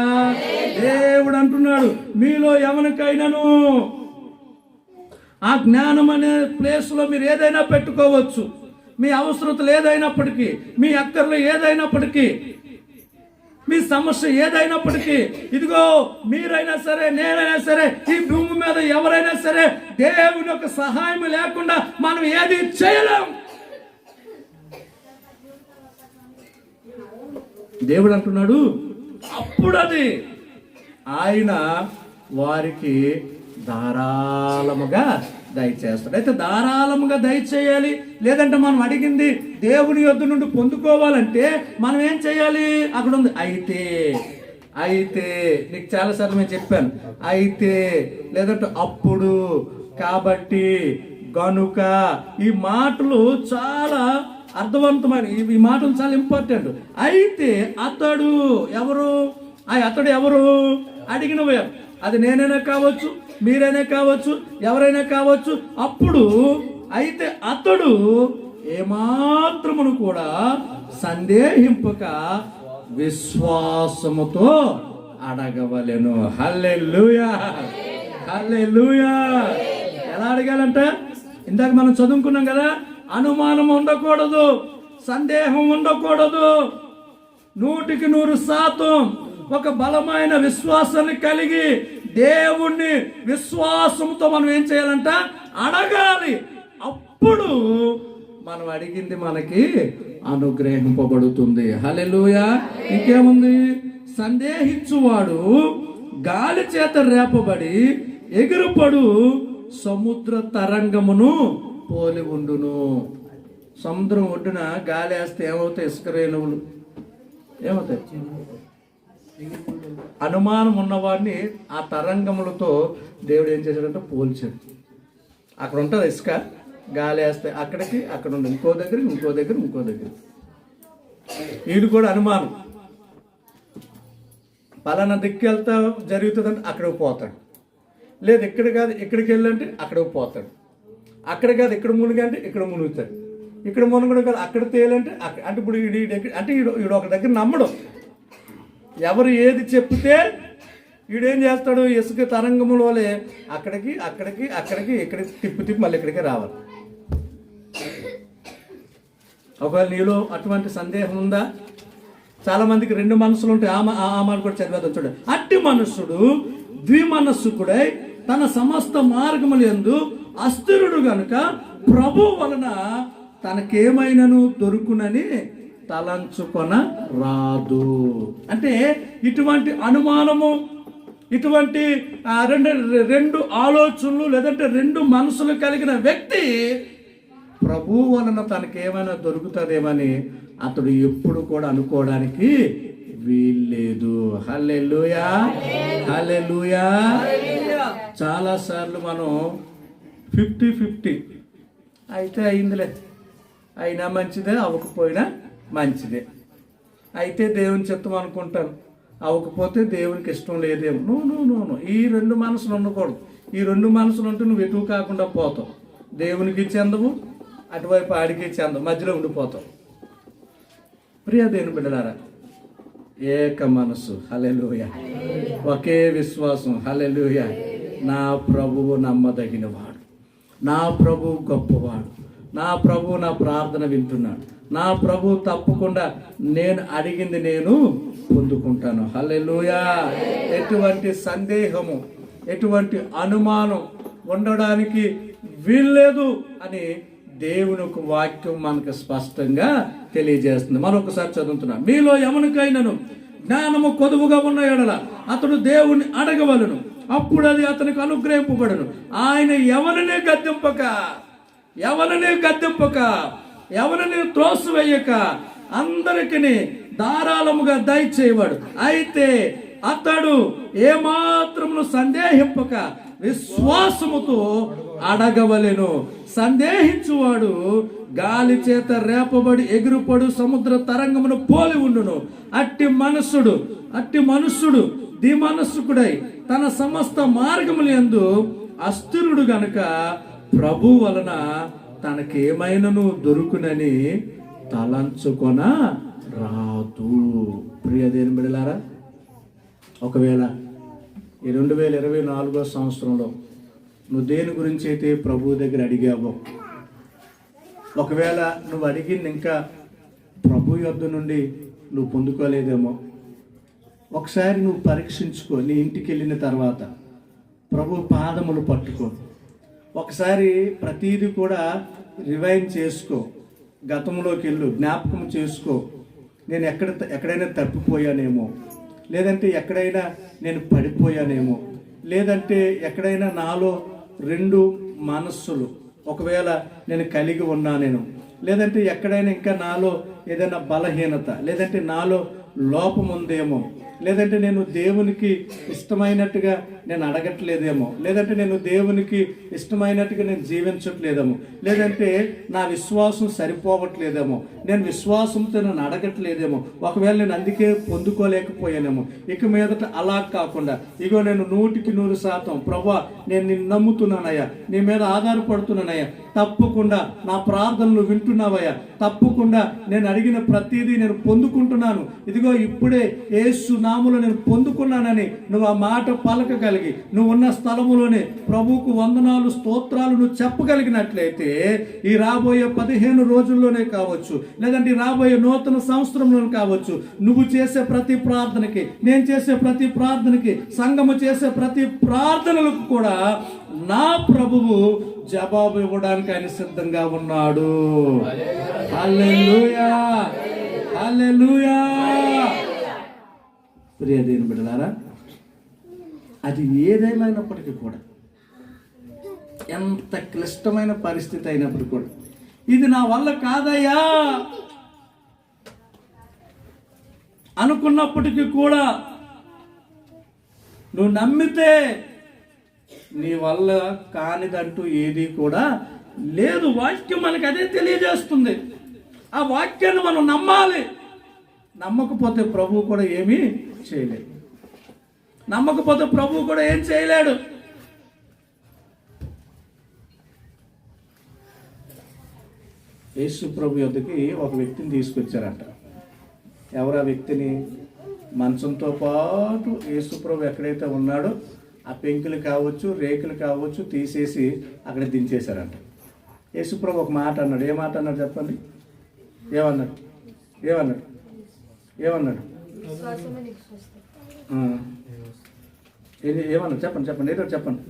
దేవుడు అంటున్నాడు, మీలో ఎవరికైనాను ఆ జ్ఞానం అనే ప్లేస్లో మీరు ఏదైనా పెట్టుకోవచ్చు. మీ అవసరతలు ఏదైనప్పటికీ, మీ అక్కర్లు ఏదైనప్పటికీ, మీ సమస్య ఏదైనప్పటికీ, ఇదిగో మీరైనా సరే, నేనైనా సరే, ఈ భూమి మీద ఎవరైనా సరే, దేవుని యొక్క సహాయం లేకుండా మనం ఏది చేయలేం. దేవుడు అంటున్నాడు, అప్పుడు అది ఆయన వారికి ధారాళముగా దయచేస్తాడు. అయితే ధారాళముగా దయచేయాలి, లేదంటే మనం అడిగింది దేవుని యొద్ద నుండి పొందుకోవాలంటే మనం ఏం చేయాలి? అక్కడ ఉంది అయితే నీకు చాలాసార్లు నేను చెప్పాను. అయితే, లేదంటే అప్పుడు, కాబట్టి, గనుక, ఈ మాటలు చాలా అర్థవంతమైన, ఈ మాటలు చాలా ఇంపార్టెంట్. అయితే అతడు ఎవరు అడిగిన వారు, అది నేనైనా కావచ్చు, మీరైనా కావచ్చు, ఎవరైనా కావచ్చు. అప్పుడు అయితే అతడు ఏమాత్రమును కూడా సందేహింపక విశ్వాసముతో అడగవలెను. హల్లెలూయా, హల్లెలూయా. ఎలా అడగాలంట? ఇందాక మనం చదువుకున్నాం కదా, అనుమానం ఉండకూడదు, సందేహం ఉండకూడదు. 100% ఒక బలమైన విశ్వాసాన్ని కలిగి దేవుణ్ణి విశ్వాసంతో మనం ఏం చేయాలంట? అడగాలి. అప్పుడు మనం అడిగింది మనకి అనుగ్రహింపబడుతుంది. హల్లెలూయా. ఇంకేముంది? సందేహించువాడు గాలి చేత రేపబడి ఎగురుపడు సముద్ర తరంగమును పోలి ఉండును. సముద్రం ఒడ్డున గాలి వేస్తే ఏమవుతాయి? ఇసుక రేణువులు ఏమవుతాయి? అనుమానం ఉన్నవాడిని ఆ తరంగములతో దేవుడు ఏం చేశాడంటే పోల్చాడు. అక్కడ ఉంటుంది ఇసుక, గాలి వేస్తే అక్కడికి, అక్కడ ఉంటుంది ఇంకో దగ్గర, ఇంకో దగ్గర. వీడు కూడా అనుమానం, పలానా దిక్కు వెళ్తా జరుగుతుందంటే అక్కడికి పోతాడు. లేదు ఇక్కడ కాదు ఇక్కడికి వెళ్ళంటే అక్కడికి పోతాడు. అక్కడ కాదు ఇక్కడ మునిగంటే ఇక్కడ మునుగుతాడు. ఇక్కడ మునుగడం కాదు అక్కడ తేలంటే అంటే ఇప్పుడు అంటే వీడు ఒక దగ్గర నమ్మడం. ఎవరు ఏది చెప్తే వీడేం చేస్తాడు? ఇసుక తరంగముల వలె అక్కడికి ఇక్కడికి తిప్పి మళ్ళీ ఇక్కడికి రావాలి. ఒకవేళ నీలో అటువంటి సందేహం ఉందా? చాలా మందికి 2 మనసులు ఉంటాయి. ఆ మాట కూడా చదివేద్దాం చూడండి. అట్టి మనుషుడు ద్విమనస్సుకుడై తన సమస్త మార్గముల యందు అస్థిరుడు గనుక ప్రభు వలన తనకేమైనను దొరుకునని తలంచుకొన రాదు. అంటే ఇటువంటి అనుమానము, ఇటువంటి రెండు ఆలోచనలు, లేదంటే 2 మనసులు కలిగిన వ్యక్తి ప్రభు వలన తనకేమైనా దొరుకుతుందేమని అతడు ఎప్పుడు కూడా అనుకోవడానికి వీల్లేదు. హల్లెలూయా, హల్లెలూయా. చాలా సార్లు మనం 50-50 అయితే అయిందిలే, అయినా మంచిదే, అవ్వకపోయినా మంచిదే, అయితే దేవుని చిత్తం అనుకుంటాను, అవ్వకపోతే దేవునికి ఇష్టం లేదేమో. నో. ఈ 2 మనసులు ఉండకూడదు. ఈ 2 మనసులు ఉంటే నువ్వు ఎటు కాకుండా పోతావు. దేవునికి చెందవు, అటువైపు ఆడికి చెందవు, మధ్యలో ఉండిపోతావు. ప్రియ దేవుని బిడ్డలారా, ఏక మనసు, హల్లెలూయా, ఒకే విశ్వాసం, హల్లెలూయా. నా ప్రభువు నమ్మదగినవాడు, నా ప్రభువు గొప్పవాడు, నా ప్రభువు నా ప్రార్థన వింటున్నాడు, నా ప్రభువు తప్పకుండా నేను అడిగింది నేను పొందుకుంటాను. హల్లెలూయా. ఎటువంటి సందేహము, ఎటువంటి అనుమానం ఉండడానికి వీల్లేదు అని దేవుని ఒక వాక్యం మనకు స్పష్టంగా తెలియజేస్తుంది. మరొకసారి చదువుతున్నాం. మీలో ఎవరికైనాను జ్ఞానము కొదువుగా ఉన్న ఎడల అతడు దేవుణ్ణి అడగవలను, అప్పుడు అది అతనికి అనుగ్రహింపబడును. ఆయన ఎవరిని గద్దెంపక ఎవరిని త్రోసివేయక అందరికీ ధారాళముగా దయచేయవాడు. అయితే అతడు ఏమాత్రమును సందేహింపక విశ్వాసముతో అడగవలెను. సందేహించువాడు గాలి చేత రేపబడి ఎగురుపడు సముద్ర తరంగమును పోలి ఉండును. అట్టి మనుష్యుడు దిమనస్సుకుడై తన సమస్త మార్గములందు అస్థిరుడు గనుక ప్రభు వలన తనకేమైనను దొరుకునని తలంచుకొన రాదు. ప్రియ దేవుని బిడ్డలారా, ఒకవేళ ఈ 2024 సంవత్సరంలో నువ్వు దేని గురించి అయితే ప్రభు దగ్గర అడిగావో, ఒకవేళ నువ్వు అడిగింది ఇంకా ప్రభు యొద్ద నుండి నువ్వు పొందుకోలేదేమో, ఒకసారి నువ్వు పరీక్షించుకో. నీ ఇంటికి వెళ్ళిన తర్వాత ప్రభు పాదములు పట్టుకో. ఒకసారి ప్రతీది కూడా రివైండ్ చేసుకో. గతంలోకి వెళ్ళు, జ్ఞాపకం చేసుకో. నేను ఎక్కడైనా తప్పిపోయానేమో, లేదంటే ఎక్కడైనా నేను పడిపోయానేమో, లేదంటే ఎక్కడైనా నాలో 2 మనస్సులు ఒకవేళ నేను కలిగి ఉన్నానేమో, లేదంటే ఎక్కడైనా ఇంకా నాలో ఏదైనా బలహీనత, లేదంటే నాలో లోపం ఉందేమో, లేదంటే నేను దేవునికి ఇష్టమైనట్టుగా నేను అడగట్లేదేమో, లేదంటే నేను దేవునికి ఇష్టమైనట్టుగా నేను జీవించట్లేదేమో, లేదంటే నా విశ్వాసం సరిపోవట్లేదేమో, నేను విశ్వాసంతో నేను అడగట్లేదేమో, ఒకవేళ నేను అందుకే పొందుకోలేకపోయానేమో. ఇక మీదట అలా కాకుండా ఇగో నేను 100% ప్రభువా నేను నిన్ను నమ్ముతున్నానయ్యా, నీ మీద ఆధారపడుతున్నానయ్యా, తప్పకుండా నా ప్రార్థనలు వింటున్నావయ్యా, తప్పకుండా నేను అడిగిన ప్రతిదీ నేను పొందుకుంటున్నాను, ఇదిగో ఇప్పుడే యేసు నామములో నేను పొందుకున్నానని నువ్వు ఆ మాట పలకగలిగి నువ్వు ఉన్న స్థలములోనే ప్రభువుకు వందనాలు స్తోత్రాలు నువ్వు చెప్పగలిగినట్లయితే ఈ రాబోయే 15 రోజుల్లోనే కావచ్చు, లేదంటే రాబోయే నూతన సంవత్సరంలో కావచ్చు, నువ్వు చేసే ప్రతి ప్రార్థనకి, నేను చేసే ప్రతి ప్రార్థనకి, సంఘము చేసే ప్రతి ప్రార్థనలకు కూడా నా ప్రభువు జవాబు ఇవ్వడానికి ఆయన సిద్ధంగా ఉన్నాడు. హల్లెలూయా, హల్లెలూయా. ప్రియ దేవుని బిడ్డలారా, అది ఏదేమైనప్పటికీ కూడా, ఎంత క్లిష్టమైన పరిస్థితి అయినప్పుడు కూడా, ఇది నా వల్ల కాదయ్యా అనుకున్నప్పటికీ కూడా నువ్వు నమ్మితే నీ వల్ల కానిదంటూ ఏది కూడా లేదు. వాక్యం మనకు అదే తెలియజేస్తుంది. ఆ వాక్యాన్ని మనం నమ్మాలి. నమ్మకపోతే ప్రభువు కూడా ఏమీ చేయలేడు. నమ్మకపోతే ప్రభువు కూడా ఏం చేయలేడు. యేసు ప్రభు యొద్దకి ఒక వ్యక్తిని తీసుకొచ్చారంట. ఎవరు ఆ వ్యక్తిని? మంచంతో పాటు యేసు ప్రభు ఎక్కడైతే ఉన్నాడో ఆ పెంకులు కావచ్చు, రేకులు కావచ్చు తీసేసి అక్కడ దించేశారంట. యేసు ప్రభు ఒక మాట అన్నాడు. ఏ మాట అన్నాడు చెప్పండి? ఏమన్నాడు? ఏమన్నాడు చెప్పండి ఏదో చెప్పండి.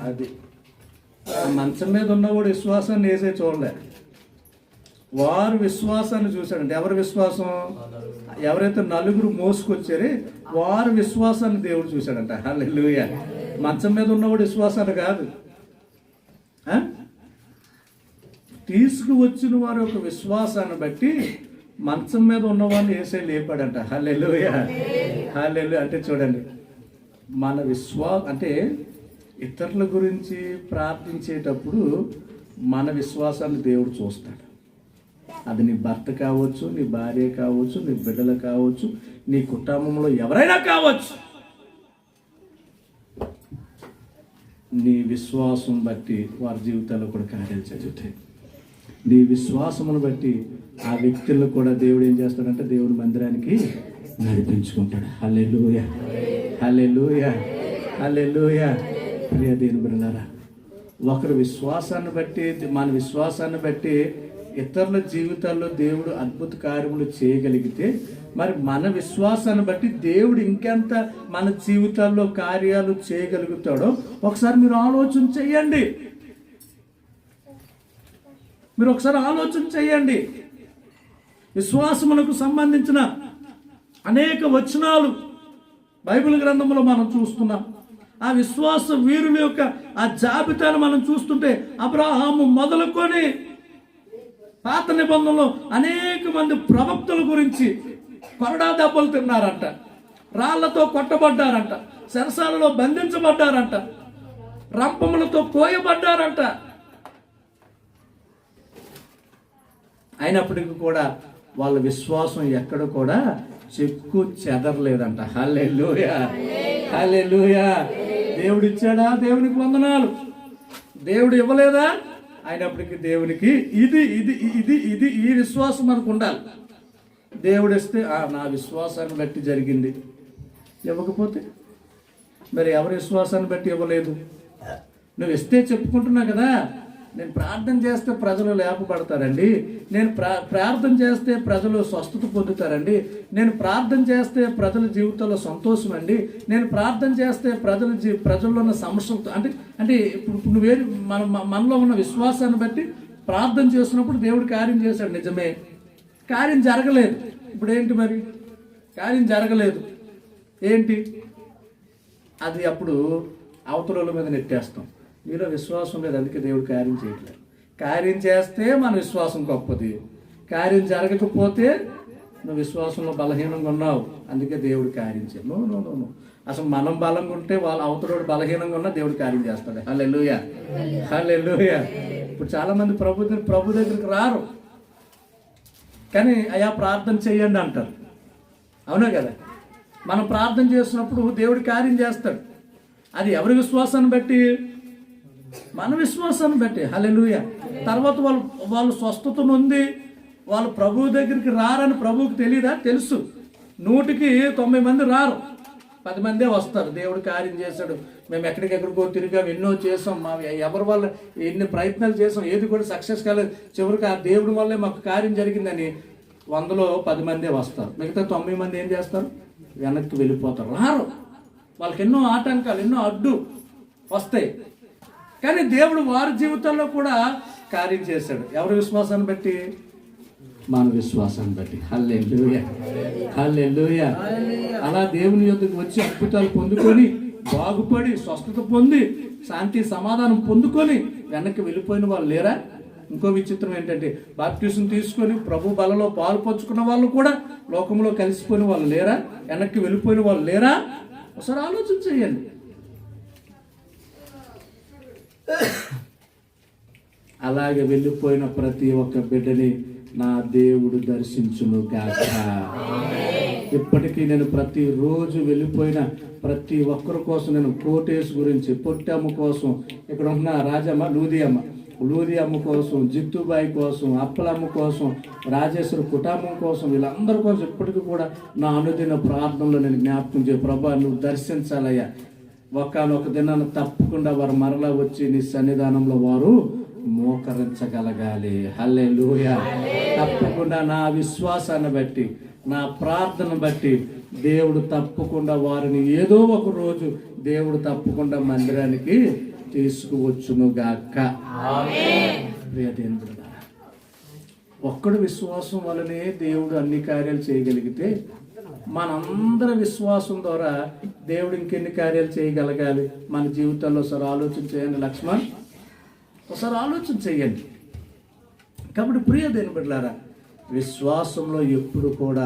అది మంచం మీద ఉన్నవాడు విశ్వాసాన్ని వేసే చూడలే, వారు విశ్వాసాన్ని చూశాడంటే. ఎవరి విశ్వాసం? ఎవరైతే నలుగురు మోసుకొచ్చారే వారి విశ్వాసాన్ని దేవుడు చూశాడంట. హల్లెలూయా. మంచం మీద ఉన్నవాడు విశ్వాసాన్ని కాదు, తీసుకువచ్చిన వారి యొక్క విశ్వాసాన్ని బట్టి మంచం మీద ఉన్నవాడిని వేసే లేపాడంట. హల్లెలూయా, హల్లెలూయా. అంటే చూడండి, మన అంటే ఇతరుల గురించి ప్రార్థించేటప్పుడు మన విశ్వాసాన్ని దేవుడు చూస్తాడు. అది నీ భర్త కావచ్చు, నీ భార్య కావచ్చు, నీ బిడ్డలు కావచ్చు, నీ కుటుంబంలో ఎవరైనా కావచ్చు. నీ విశ్వాసం బట్టి వారి జీవితాల్లో కూడా కార్యాలు జరుగుతాయి. నీ విశ్వాసమును బట్టి ఆ వ్యక్తులను కూడా దేవుడు ఏం చేస్తాడంటే దేవుడి మందిరానికి నడిపించుకుంటాడు. హల్లెలూయా, హల్లెలూయా, హల్లెలూయా. ప్రియ దేవుని బిడ్డలారా, ఒకరి విశ్వాసాన్ని బట్టి, మన విశ్వాసాన్ని బట్టి ఇతరుల జీవితాల్లో దేవుడు అద్భుత కార్యములు చేయగలిగితే, మరి మన విశ్వాసాన్ని బట్టి దేవుడు ఇంకెంత మన జీవితాల్లో కార్యాలు చేయగలుగుతాడో ఒకసారి మీరు ఆలోచన చెయ్యండి. విశ్వాసములకు సంబంధించిన అనేక వచనాలు బైబిల్ గ్రంథంలో మనం చూస్తున్నాం. ఆ విశ్వాస వీరుల యొక్క ఆ జాబితాను మనం చూస్తుంటే అబ్రహాము మొదలుకొని పాత నిబంధనలో అనేక మంది ప్రవక్తల గురించి కొరడా దెబ్బలు తిన్నారంట, రాళ్లతో కొట్టబడ్డారంట, చెరసాలలో బంధించబడ్డారంట, రంపములతో కోయబడ్డారంట. అయినప్పటికీ కూడా వాళ్ళ విశ్వాసం ఎక్కడ కూడా చెక్కు చెదరలేదంట. హల్లెలూయా, హల్లెలూయా. దేవుడు ఇచ్చాడా? దేవునికి వందనాలు. దేవుడు ఇవ్వలేదా? అయినప్పటికీ దేవునికి ఇది ఇది ఇది ఇది ఈ విశ్వాసం మనకు ఉండాలి. దేవుడు ఇస్తే నా విశ్వాసాన్ని బట్టి జరిగింది, ఇవ్వకపోతే మరి ఎవరి విశ్వాసాన్ని బట్టి ఇవ్వలేదు. నువ్వు ఇస్తే చెప్పుకుంటున్నావు కదా, నేను ప్రార్థన చేస్తే ప్రజలు లేపబడతారండి, నేను ప్రార్థన చేస్తే ప్రజలు స్వస్థత పొందుతారండి, నేను ప్రార్థన చేస్తే ప్రజల జీవితంలో సంతోషం అండి, నేను ప్రార్థన చేస్తే ప్రజల్లో ఉన్న సమస్యలతో అంటే ఇప్పుడు నువ్వే మనలో ఉన్న విశ్వాసాన్ని బట్టి ప్రార్థన చేస్తున్నప్పుడు దేవుడు కార్యం చేశాడు, నిజమే. కార్యం జరగలేదు. ఇప్పుడు ఏంటి మరి? కార్యం జరగలేదు ఏంటి? అది అప్పుడు అవతల మీద నెట్టేస్తాం. మీలో విశ్వాసం లేదు, అందుకే దేవుడు కార్యం చేయట్లేదు. కార్యం చేస్తే మన విశ్వాసం గొప్పది, కార్యం జరగకపోతే నువ్వు విశ్వాసంలో బలహీనంగా ఉన్నావు, అందుకే దేవుడు కార్యం చేయదు. నో. అసలు మనం బలంగా ఉంటే వాళ్ళ అవతలోడు బలహీనంగా ఉన్నా దేవుడు కార్యం చేస్తాడు. హల్లెలూయా, హల్లెలూయా. ఇప్పుడు చాలామంది ప్రభు దగ్గరికి రారు, కానీ అయ్యా ప్రార్థన చేయండి అంటారు. అవునా కదా? మనం ప్రార్థన చేసినప్పుడు దేవుడు కార్యం చేస్తాడు. అది ఎవరి విశ్వాసాన్ని బట్టి? మన విశ్వాసాన్ని బట్టి. హల్లెలూయా. తర్వాత వాళ్ళు స్వస్థత నొంది వాళ్ళు ప్రభువు దగ్గరికి రారని ప్రభువుకి తెలియదా? తెలుసు. 100కి 90 మంది రారు, 10 మందే వస్తారు. దేవుడు కార్యం చేశాడు, మేము ఎక్కడికెక్కడికో తిరిగాం, ఎన్నో చేసాం, మా ఎవరి వల్ల ఎన్ని ప్రయత్నాలు చేసాం, ఏది కూడా సక్సెస్ కాలేదు, చివరికి ఆ దేవుడి వల్లే మాకు కార్యం జరిగిందని 100లో 10 మందే వస్తారు. మిగతా 90 మంది ఏం చేస్తారు? వెనక్కి వెళ్ళిపోతారు, రారు. వాళ్ళకి ఎన్నో ఆటంకాలు, ఎన్నో అడ్డు వస్తాయి. కానీ దేవుడు వారి జీవితంలో కూడా కార్యం చేశాడు. ఎవరి విశ్వాసాన్ని బట్టి? మన విశ్వాసాన్ని బట్టి. హల్లెలూయా, హల్లెలూయా. అలా దేవుని యొద్దకు వచ్చి అద్భుతాలు పొందుకొని, బాగుపడి, స్వస్థత పొంది, శాంతి సమాధానం పొందుకొని వెనక్కి వెళ్ళిపోయిన వాళ్ళు లేరా? ఇంకో విచిత్రం ఏంటంటే, బాప్టిజం తీసుకొని ప్రభు బలలో పాలు పంచుకున్న వాళ్ళు కూడా లోకంలో కలిసిపోయిన వాళ్ళు లేరా? వెనక్కి వెళ్ళిపోయిన వాళ్ళు లేరా? ఒకసారి ఆలోచన చేయండి. అలాగే వెళ్ళిపోయిన ప్రతి ఒక్క బిడ్డని నా దేవుడు దర్శించును గాక. ఇప్పటికీ నేను ప్రతిరోజు వెళ్ళిపోయిన ప్రతి ఒక్కరి కోసం నేను కోటేశ్ గురించి, పొట్టమ్మ కోసం, ఇక్కడ ఉన్న రాజమ్మ లూదియమ్మ కోసం, జిత్తుబాయి కోసం, అప్పలమ్మ కోసం, రాజేశ్వర కుటుంబం కోసం, వీళ్ళందరి కోసం ఇప్పటికీ కూడా నా అనుదిన ప్రార్థనలో నేను జ్ఞాపకం చేయ, ప్రభా నువ్వు దర్శించాలయ్యా. ఒకనొక దినాన్ని తప్పకుండా వారు మరలా వచ్చి నీ సన్నిధానంలో వారు మోకరించగలగాలి. హల్లెలూయా. తప్పకుండా నా విశ్వాసాన్ని బట్టి, నా ప్రార్థన బట్టి దేవుడు తప్పకుండా వారిని ఏదో ఒక రోజు దేవుడు తప్పకుండా మందిరానికి తీసుకువచ్చును గాక. ప్రియదేవుడా, ఒక్కడు విశ్వాసం వలనే దేవుడు అన్ని కార్యాలు చేయగలిగితే మనందరి విశ్వాసం ద్వారా దేవుడు ఇంకెన్ని కార్యాలు చేయగలగాలి మన జీవితంలో? ఒకసారి ఆలోచన చేయండి లక్ష్మణ్, ఒకసారి ఆలోచన చేయండి. కాబట్టి ప్రియ దేవుని బిడ్డలారా, విశ్వాసంలో ఎప్పుడు కూడా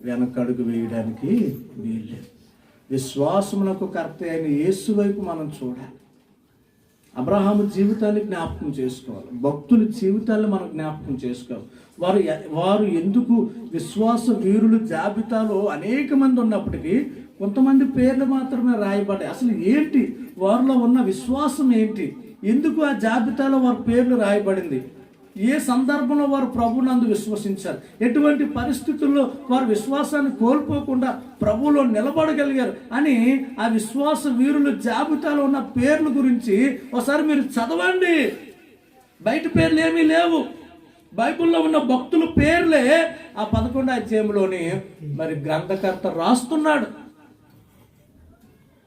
వెనకడుగు వేయడానికి వీల్లేదు. విశ్వాసమునకు కర్త అయిన యేసు వైపు మనం చూడాలి. అబ్రహాము జీవితాన్ని జ్ఞాపకం చేసుకోవాలి, భక్తుల జీవితాన్ని మనం జ్ఞాపకం చేసుకోవాలి. వారు ఎందుకు విశ్వాస వీరుల జాబితాలో అనేక మంది ఉన్నప్పటికీ కొంతమంది పేర్లు మాత్రమే రాయబడ్డాయి. అసలు ఏంటి వారిలో ఉన్న విశ్వాసం ఏంటి? ఎందుకు ఆ జాబితాలో వారి పేర్లు రాయబడింది? ఏ సందర్భంలో వారు ప్రభునందు విశ్వసించారు? ఎటువంటి పరిస్థితుల్లో వారు విశ్వాసాన్ని కోల్పోకుండా ప్రభువులో నిలబడగలిగారు అని ఆ విశ్వాస వీరుల జాబితాలో ఉన్న పేర్ల గురించి ఒకసారి మీరు చదవండి. బయట పేర్లు ఏమీ లేవు, బైబిల్లో ఉన్న భక్తుల పేర్లే ఆ 11వ అధ్యాయంలోని మరి గ్రంథకర్త రాస్తున్నాడు.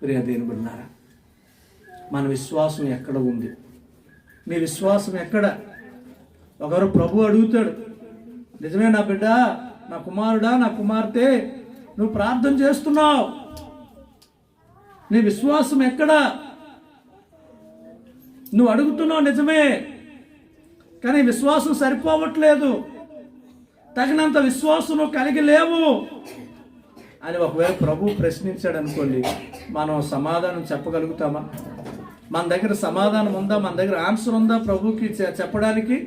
ప్రియ దేవుని బిడ్డలారా, మన విశ్వాసం ఎక్కడ ఉంది? నీ విశ్వాసం ఎక్కడ? ఒకరు ప్రభు అడుగుతాడు, నిజమే నా బిడ్డ, నా కుమారుడా, నా కుమార్తె, నువ్వు ప్రార్థన చేస్తున్నావు, నీ విశ్వాసం ఎక్కడా? నువ్వు అడుగుతున్నావు నిజమే, కానీ విశ్వాసం సరిపోవట్లేదు, తగినంత విశ్వాసం నువ్వు కలిగి లేవు అని ఒకవేళ ప్రభు ప్రశ్నించాడు అనుకోండి, మనం సమాధానం చెప్పగలుగుతామా? మన దగ్గర సమాధానం ఉందా? మన దగ్గర ఆన్సర్ ఉందా ప్రభుకి చెప్పడానికి?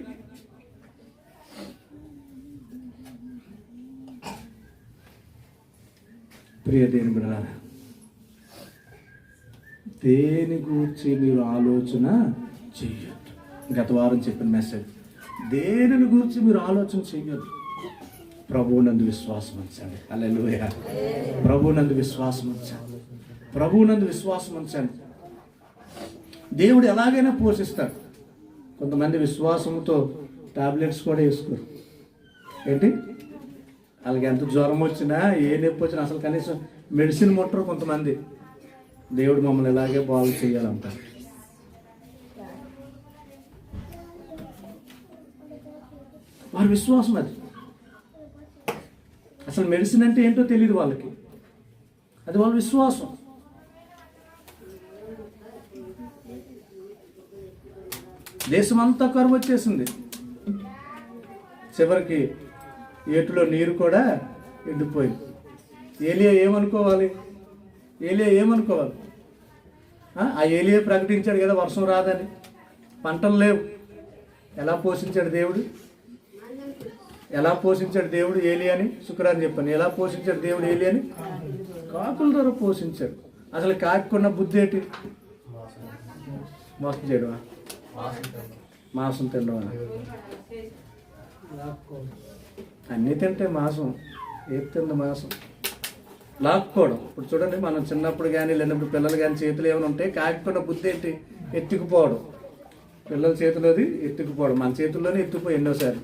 ప్రియ దేని బిడ్డలారా, దేని గురించి మీరు ఆలోచన చెయ్యొద్దు. గత వారం చెప్పిన మెసేజ్, దేనిని గురించి మీరు ఆలోచన చెయ్యొద్దు. ప్రభువునందు విశ్వాసం ఉంచండి. హల్లెలూయా. ప్రభువునందు విశ్వాసం ఉంచండి. ప్రభువునందు విశ్వాసం ఉంచండి. దేవుడు ఎలాగైనా పోషిస్తాడు. కొంతమంది విశ్వాసంతో టాబ్లెట్స్ కూడా వేసుకోరు. ఏంటి, వాళ్ళకి ఎంత జ్వరం వచ్చినా, ఏ నొప్పి వచ్చినా అసలు కనీసం మెడిసిన్ ముట్టరు కొంతమంది. దేవుడు మమ్మల్ని ఇలాగే బాగు చేయాలంటారు. వారి విశ్వాసం అది. అసలు మెడిసిన్ అంటే ఏంటో తెలియదు వాళ్ళకి, అది వాళ్ళ విశ్వాసం. దేశమంతా కరువు వచ్చేసింది. చివరికి ఏటిలో నీరు కూడా ఎండిపోయింది. ఏలియా ఏమనుకోవాలి? ఆ ఏలియా ప్రకటించాడు కదా వర్షం రాదని, పంటలు లేవు. ఎలా పోషించాడు దేవుడు? ఏలియాని? శుక్రాన్ని చెప్పాను. ఎలా పోషించాడు దేవుడు ఏలియాని? కాకుల ద్వారా పోషించాడు. అసలు కాకున్న బుద్ధి ఏంటి? మోసం చేయడమా? మాంసం తినడం? అన్నీ తింటే మాంసం, ఏది తింది మాంసం? లాక్కోవడం. ఇప్పుడు చూడండి, మనం చిన్నప్పుడు కానీ లేనప్పుడు పిల్లలు కానీ చేతులు ఏమైనా ఉంటే కాకున్న బుద్ధి ఏంటి? ఎత్తుకుపోవడం. పిల్లల చేతిలోది ఎత్తుకుపోవడం, మన చేతుల్లోనే ఎత్తుకుపోయి ఎన్నోసార్లు.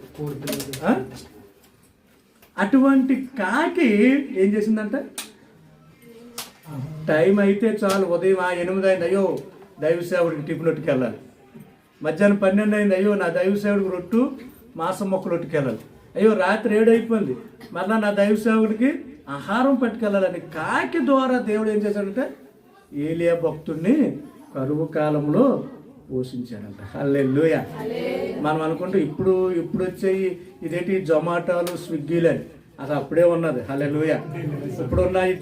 అటువంటి కాకి ఏం చేసిందంట? టైం అయితే చాలు, ఉదయం 8 అయింది, అయ్యో దైవ సేవడికి టిఫినొట్టుకు వెళ్ళాలి. మధ్యాహ్నం 12 అయింది, అయ్యో నా దైవ సేవడికి రొట్టు మాసం మొక్కలొట్టుకు వెళ్ళాలి. అయ్యో రాత్రి 7 అయిపోయింది, మరలా నా దైవ సేవకుడికి ఆహారం పట్టుకెళ్ళాలని కాకి ద్వారా దేవుడు ఏం చేశాడంటే ఏలియా భక్తుడిని కరువు కాలంలో పోషించాడంట. హల్లెలూయా. మనం అనుకుంటే ఇప్పుడు వచ్చాయి ఇదేంటి జొమాటోలు, స్విగ్గీలని, అది అప్పుడే ఉన్నది. హల్లెలూయా. ఇప్పుడు ఉన్నాయి.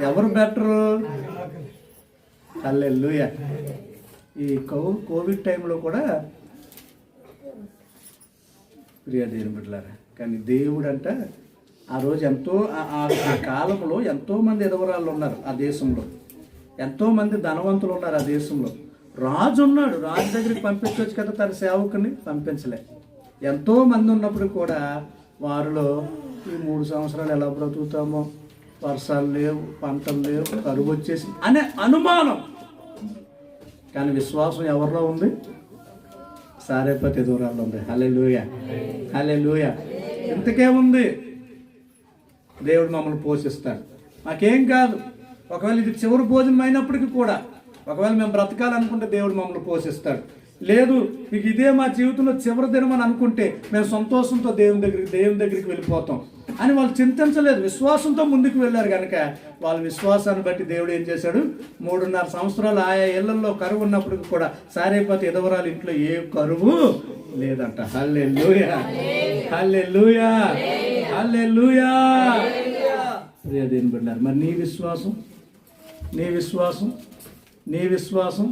ఎవరు బెటరు? హల్లెలూయా. ఈ కోవిడ్ టైంలో కూడా ప్రియ దేవుని బిడ్డలారా, కానీ దేవుడు అంట ఆ రోజు ఎంతో ఆ కాలంలో ఎంతోమంది ఎదవరాళ్ళు ఉన్నారు ఆ దేశంలో, ఎంతోమంది ధనవంతులు ఉన్నారు ఆ దేశంలో. రాజు ఉన్నాడు, రాజు దగ్గరికి పంపించవచ్చు కదా, తన సేవకుని పంపించలే. ఎంతోమంది ఉన్నప్పుడు కూడా వారిలో ఈ 3 సంవత్సరాలు ఎలా బ్రతుకుతామో, వర్షాలు లేవు, పంటలు లేవు, కరువు వచ్చేసి అనే అనుమానం. కానీ విశ్వాసం ఎవరిలో ఉంది? సారేపతి దూరాల్లో ఉంది. హల్లెలూయా. ఇంతకే ఉంది. దేవుడు మమ్మల్ని పోషిస్తాడు, మాకేం కాదు. ఒకవేళ ఇది చివరి భోజనం అయినప్పటికీ కూడా, ఒకవేళ మేము బ్రతకాలనుకుంటే దేవుడు మమ్మల్ని పోషిస్తాడు. లేదు మీకు ఇదే మా జీవితంలో చివరి దినం అని అనుకుంటే మేము సంతోషంతో దేవుని దగ్గరికి వెళ్ళిపోతాం అని వాళ్ళు చింతించలేదు. విశ్వాసంతో ముందుకు వెళ్ళారు కనుక వాళ్ళ విశ్వాసాన్ని బట్టి దేవుడు ఏం చేశాడు? 3.5 సంవత్సరాలు ఆయా ఇళ్లలో కరువు ఉన్నప్పటికీ కూడా సారేపతి ఎదవరాలు ఇంట్లో ఏ కరువు లేదంట. హల్లెలూయా. దేని బిడ్డారు, మరి నీ విశ్వాసం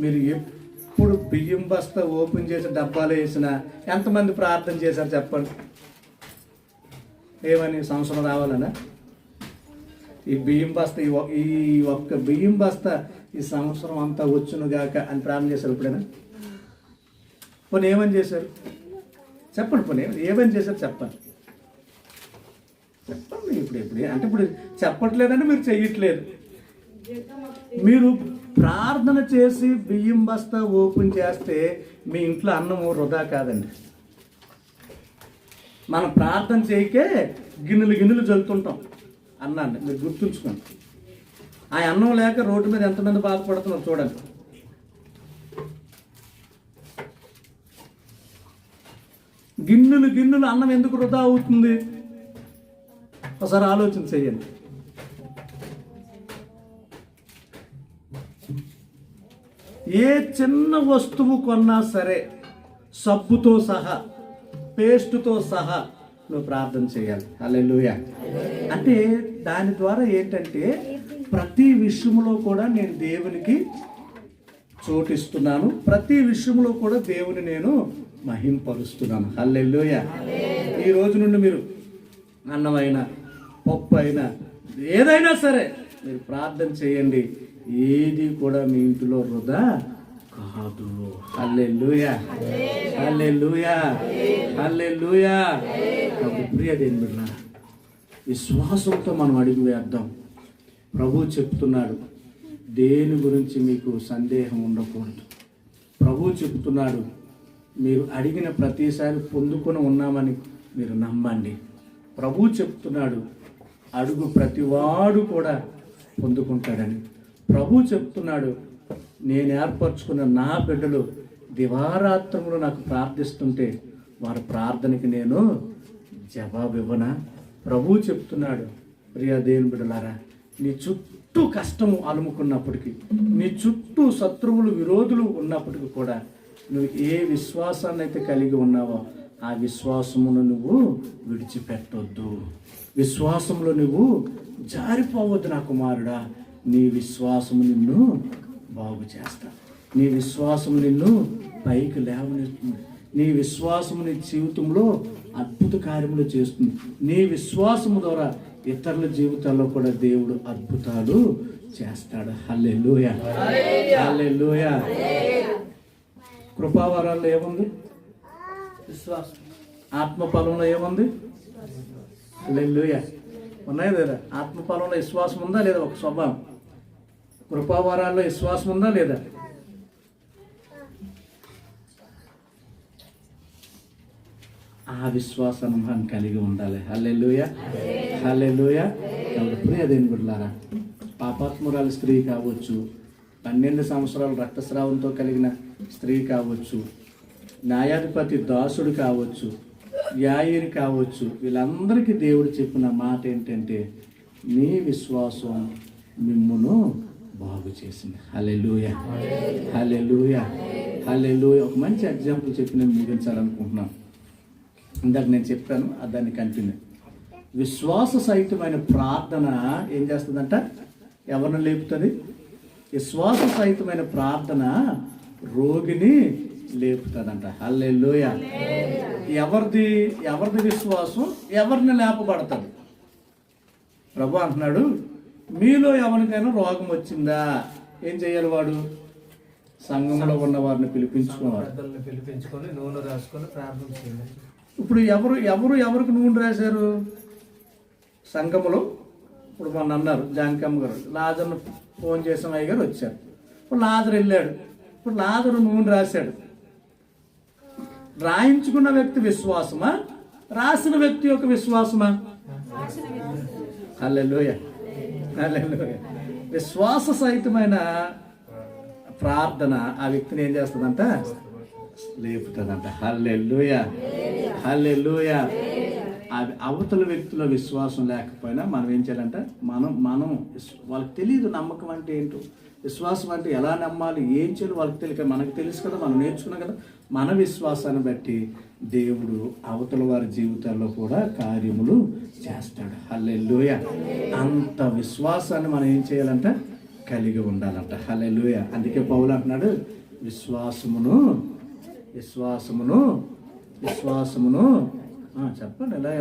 మీరు ఎప్పుడు బియ్యం బస్తా ఓపెన్ చేసి డబ్బాలు వేసినా ఎంతమంది ప్రార్థన చేశారు చెప్పండి? ఏమని? సంవత్సరం రావాలనా? ఈ బియ్యం బస్తా, ఈ ఒక్క బియ్యం బస్తా ఈ సంవత్సరం అంతా వచ్చునుగాక అని ప్రార్థన చేశారు ఎప్పుడైనా? పోనీ ఏమని చేశారు చెప్పండి? పోనీ ఏమని చేశారు చెప్పండి. ఇప్పుడు అంటే ఇప్పుడు చెప్పట్లేదంటే మీరు చెయ్యట్లేదు. మీరు ప్రార్థన చేసి బియ్యం బస్తా ఓపెన్ చేస్తే మీ ఇంట్లో అన్నం వృధా కాదండి. మనం ప్రార్థన చేయకే గిన్నెలు చల్లుతుంటాం అన్నాన్ని, మీరు గుర్తుంచుకోండి. ఆ అన్నం లేక రోడ్డు మీద ఎంతమంది బాధపడుతున్నారు చూడండి. గిన్నెలు అన్నం ఎందుకు వృధా అవుతుంది? ఒకసారి ఆలోచన చేయండి. ఏ చిన్న వస్తువు కొన్నా సరే సబ్బుతో సహా, పేస్టుతో సహా నువ్వు ప్రార్థన చేయాలి. హల్లెలూయా. అంటే దాని ద్వారా ఏంటంటే ప్రతి విషయంలో కూడా నేను దేవునికి చోటిస్తున్నాను, ప్రతి విషయంలో కూడా దేవుని నేను మహింపరుస్తున్నాను. హల్లెలూయా. ఈ రోజు నుండి మీరు అన్నమైనా పప్పు అయినా ఏదైనా సరే మీరు ప్రార్థన చేయండి, ఏది కూడా మీ ఇంటిలో వృధా కాదు. హల్లెలూయా, హల్లెలూయా, హల్లెలూయా. ప్రియ దేవుని బిడ్డలారా, విశ్వాసంతో మనం అడుగు వేద్దాం. ప్రభు చెప్తున్నాడు, దేని గురించి మీకు సందేహం ఉండకూడదు. ప్రభు చెప్తున్నాడు, మీరు అడిగిన ప్రతిసారి పొందుకొని ఉన్నామని మీరు నమ్మండి. ప్రభు చెప్తున్నాడు, అడుగు ప్రతివాడు కూడా పొందుకుంటాడని. ప్రభు చెప్తున్నాడు, నేను ఏర్పరచుకున్న నా బిడ్డలు దివారాత్రములు నాకు ప్రార్థిస్తుంటే వారి ప్రార్థనకి నేను జవాబు ఇవ్వనా? ప్రభు చెప్తున్నాడు, ప్రియ దేవుని బిడ్డలారా, నీ చుట్టూ కష్టము అలుముకున్నప్పటికీ, నీ చుట్టూ శత్రువులు విరోధులు ఉన్నప్పటికీ కూడా నువ్వు ఏ విశ్వాసాన్ని అయితే కలిగి ఉన్నావో ఆ విశ్వాసమును నువ్వు విడిచిపెట్టొద్దు. విశ్వాసంలో నువ్వు జారిపోవద్దు నా కుమారుడా. నీ విశ్వాసము నిన్ను బాగు చేస్తా, నీ విశ్వాసం నిన్ను పైకి లేవనెత్తుంది, నీ విశ్వాసము నీ జీవితంలో అద్భుత కార్యములు చేస్తుంది. నీ విశ్వాసము ద్వారా ఇతరుల జీవితాల్లో కూడా దేవుడు అద్భుతాలు చేస్తాడు. హల్లెలూయా, హల్లెలూయా. కృపావరాల్లో ఏముంది? విశ్వాసం. ఆత్మఫలంలో ఏముంది? హల్లెలూయా. ఉన్నాయి లేదా? ఆత్మఫలంలో విశ్వాసం ఉందా లేదా? ఒక స్వభావం. కృపావరాల్లో విశ్వాసం ఉందా లేదా? ఆ విశ్వాసాన్ని మనం కలిగి ఉండాలి. హల్లెలూయా, హల్లెలూయా. కాబట్టి ప్రియ దేవుని బిడ్డలారా, పాపాత్మురాలు స్త్రీ కావచ్చు, 12 సంవత్సరాలు రక్తస్రావంతో కలిగిన స్త్రీ కావచ్చు, న్యాయాధిపతి దాసుడు కావచ్చు, యాయిరు కావచ్చు, వీళ్ళందరికీ దేవుడు చెప్పిన మాట ఏంటంటే మీ విశ్వాసం మిమ్మును బాగు చేసింది. హల్లెలూయా, హల్లెలూయా, హల్లెలూయా. ఒక మంచి ఎగ్జాంపుల్ చెప్పి నేను ముగించాలనుకుంటున్నాను. ఇందాక నేను చెప్పాను, దాన్ని కంటిన్యూ. విశ్వాస సహితమైన ప్రార్థన ఏం చేస్తుందంట? ఎవరిని లేపుతుంది? విశ్వాస సహితమైన ప్రార్థన రోగిని లేపుతుందంట. హల్లెలూయా. ఎవరిది విశ్వాసం ఎవరిని లేపబడతాడు? ప్రభు అంటున్నాడు, మీలో ఎవరికైనా రోగం వచ్చిందా ఏం చేయాలి? వాడు సంఘంలో ఉన్న వారిని పిలిపించుకొని నూనె రాసుకొని ప్రార్థన చేయాలి. ఇప్పుడు ఎవరికి నూనె రాశారు? సంఘములో. ఇప్పుడు మొన్న అన్నారు జానకమ్మ గారు, లాజర్ను ఫోన్ చేసిన అయ్య గారు వచ్చారు. ఇప్పుడు లాజర్ వెళ్ళాడు. ఇప్పుడు లాజరు నూనె రాశాడు. రాయించుకున్న వ్యక్తి విశ్వాసమా, రాసిన వ్యక్తి యొక్క విశ్వాసమా? హల్లెలూయా, హల్లెలూయా. విశ్వాస సహితమైన ప్రార్థన ఆ వ్యక్తిని ఏం చేస్తుందంట? లేపుతుందంట. హల్లెలూయా, హల్లెలూయా. అవతల వ్యక్తుల విశ్వాసం లేకపోయినా మనం ఏం చేయాలంటే మనం వాళ్ళకి తెలియదు నమ్మకం అంటే ఏంటో, విశ్వాసం అంటే ఎలా నమ్మాలి, ఏం చేయాలి వాళ్ళకి తెలియక మనకు తెలుసు కదా, మనం నేర్చుకున్నాం కదా. మన విశ్వాసాన్ని బట్టి దేవుడు అవతల వారి జీవితాల్లో కూడా కార్యములు చేస్తాడు. హల్లెలూయా. అంత విశ్వాసాన్ని మనం ఏం చేయాలంట? కలిగి ఉండాలంట. హల్లెలూయా. అందుకే పౌలు అంటున్నాడు, విశ్వాసమును చెప్పండి ఎలా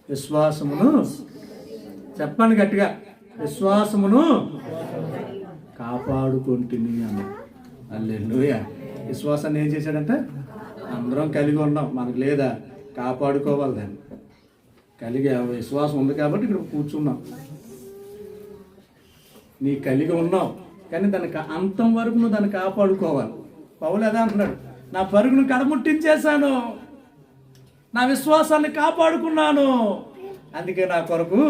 విశ్వాసమును చెప్పండి గట్టిగా, విశ్వాసమును కాపాడుకుంటుని అన్న. హల్లెలూయా. విశ్వాసాన్ని ఏం చేశాడంటే అందరం కలిగి ఉన్నాం, మనకు లేదా? కాపాడుకోవాలి దాన్ని. కలిగి విశ్వాసం ఉంది కాబట్టి ఇక్కడ కూర్చున్నాం. నీ కలిగి ఉన్నావు కానీ దానికి అంతం వరకు నువ్వు దాన్ని కాపాడుకోవాలి. పౌలు అదే అంటున్నాడు, నా పరుగును కడముట్టించేశాను, నా విశ్వాసాన్ని కాపాడుకున్నాను, అందుకే నా కొరకు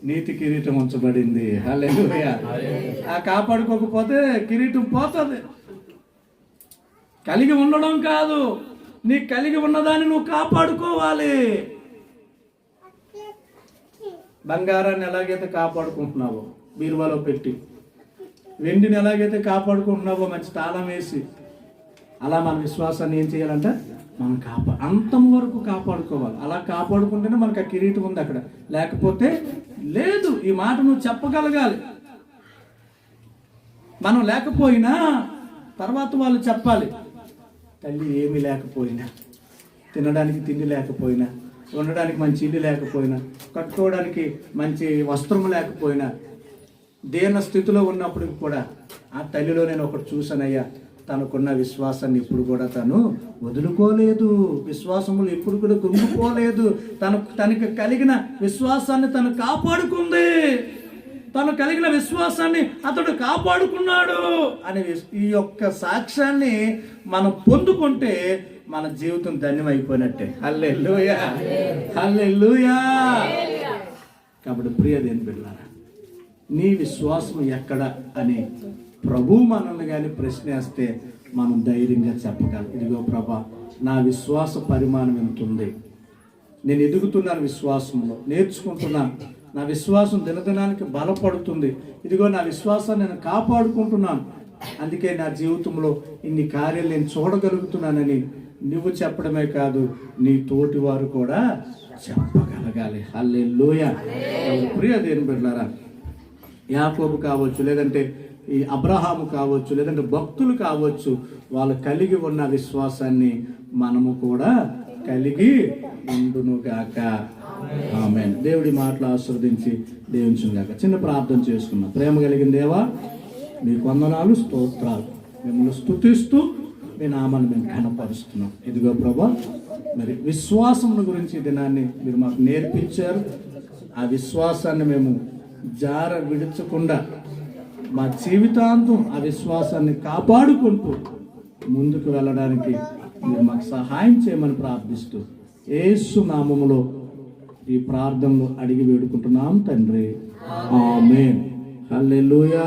నీతి కిరీటం ఉంచబడింది. హల్లెలూయా. ఆ కాపాడుకోకపోతే కిరీటం పోతుంది. కలిగి ఉండడం కాదు, నీ కలిగి ఉన్నదాన్ని నువ్వు కాపాడుకోవాలి. బంగారాన్ని ఎలాగైతే కాపాడుకుంటున్నావో బీరువాలో పెట్టి, వెండిని ఎలాగైతే కాపాడుకుంటున్నావో మంచి తాళం వేసి, అలా మన విశ్వాసాన్ని ఏం చేయాలంట, మనం అంతం వరకు కాపాడుకోవాలి. అలా కాపాడుకుంటేనే మనకు ఆ కిరీటం ఉంది అక్కడ, లేకపోతే లేదు. ఈ మాట నువ్వు చెప్పగలగాలి. మనం లేకపోయినా తర్వాత వాళ్ళు చెప్పాలి. తల్లి ఏమీ లేకపోయినా, తినడానికి తిండి లేకపోయినా, ఉండడానికి మంచి ఇల్లు లేకపోయినా, కట్టుకోవడానికి మంచి వస్త్రం లేకపోయినా, దీన స్థితిలో ఉన్నప్పటికి కూడా ఆ తల్లిలో నేను ఒకటి చూసానయ్యా, తనకున్న విశ్వాసాన్ని ఇప్పుడు కూడా తను వదులుకోలేదు. విశ్వాసములు ఎప్పుడు కూడా కృంగిపోలేదు. తనకు కలిగిన విశ్వాసాన్ని తను కాపాడుకుంది. తను కలిగిన విశ్వాసాన్ని అతడు కాపాడుకున్నాడు అనే ఈ యొక్క సాక్ష్యాన్ని మనం పొందుకుంటే మన జీవితం ధన్యమైపోయినట్టే. హల్లెలూయా, హల్లెలూయా. కాబట్టి ప్రియ దేవుని బిడ్డలారా, నీ విశ్వాసం ఎక్కడ అని ప్రభు మనల్ని కానీ ప్రశ్నేస్తే మనం ధైర్యంగా చెప్పగలం. ఇదిగో ప్రభా, నా విశ్వాస పరిమాణం ఎంత ఉంది, నేను ఎదుగుతున్నాను, విశ్వాసంలో నేర్చుకుంటున్నాను, నా విశ్వాసం దినదినానికి బలపడుతుంది, ఇదిగో నా విశ్వాసాన్ని నేను కాపాడుకుంటున్నాను, అందుకే నా జీవితంలో ఇన్ని కార్యాలు నేను చూడగలుగుతున్నానని నువ్వు చెప్పడమే కాదు, నీ తోటి వారు కూడా చెప్పగలగాలి. హల్లెలూయా. ప్రియ దేవుని బిడ్డలారా, యాకోబు కావచ్చు, లేదంటే ఈ అబ్రహాము కావచ్చు, లేదంటే భక్తులు కావచ్చు, వాళ్ళు కలిగి ఉన్న విశ్వాసాన్ని మనము కూడా కలిగి ఉండునుగాక. ఆమేన్. దేవుడి మాటలు ఆశీర్వదించి దీవించునుగాక. చిన్న ప్రార్థన చేసుకున్నాం. ప్రేమ కలిగిన దేవా, మీకు వందనాలు, స్తోత్రాలు. మిమ్మల్ని స్తుతిస్తూ మీ నామాన్ని మేము ఘనపరుస్తున్నాం. ఇదిగో ప్రభా, మరి విశ్వాసం గురించి దినాన్ని మీరు మాకు నేర్పించారు. ఆ విశ్వాసాన్ని మేము జార విడచకుండా మా జీవితాంతం ఆ విశ్వాసాన్ని కాపాడుకుంటూ ముందుకు వెళ్ళడానికి మీరు మాకు సహాయం చేయమని ప్రార్థిస్తూ యేసు నామములో ఈ ప్రార్థనలు అడిగి వేడుకుంటున్నాం తండ్రి. ఆమేన్. హల్లెలూయా.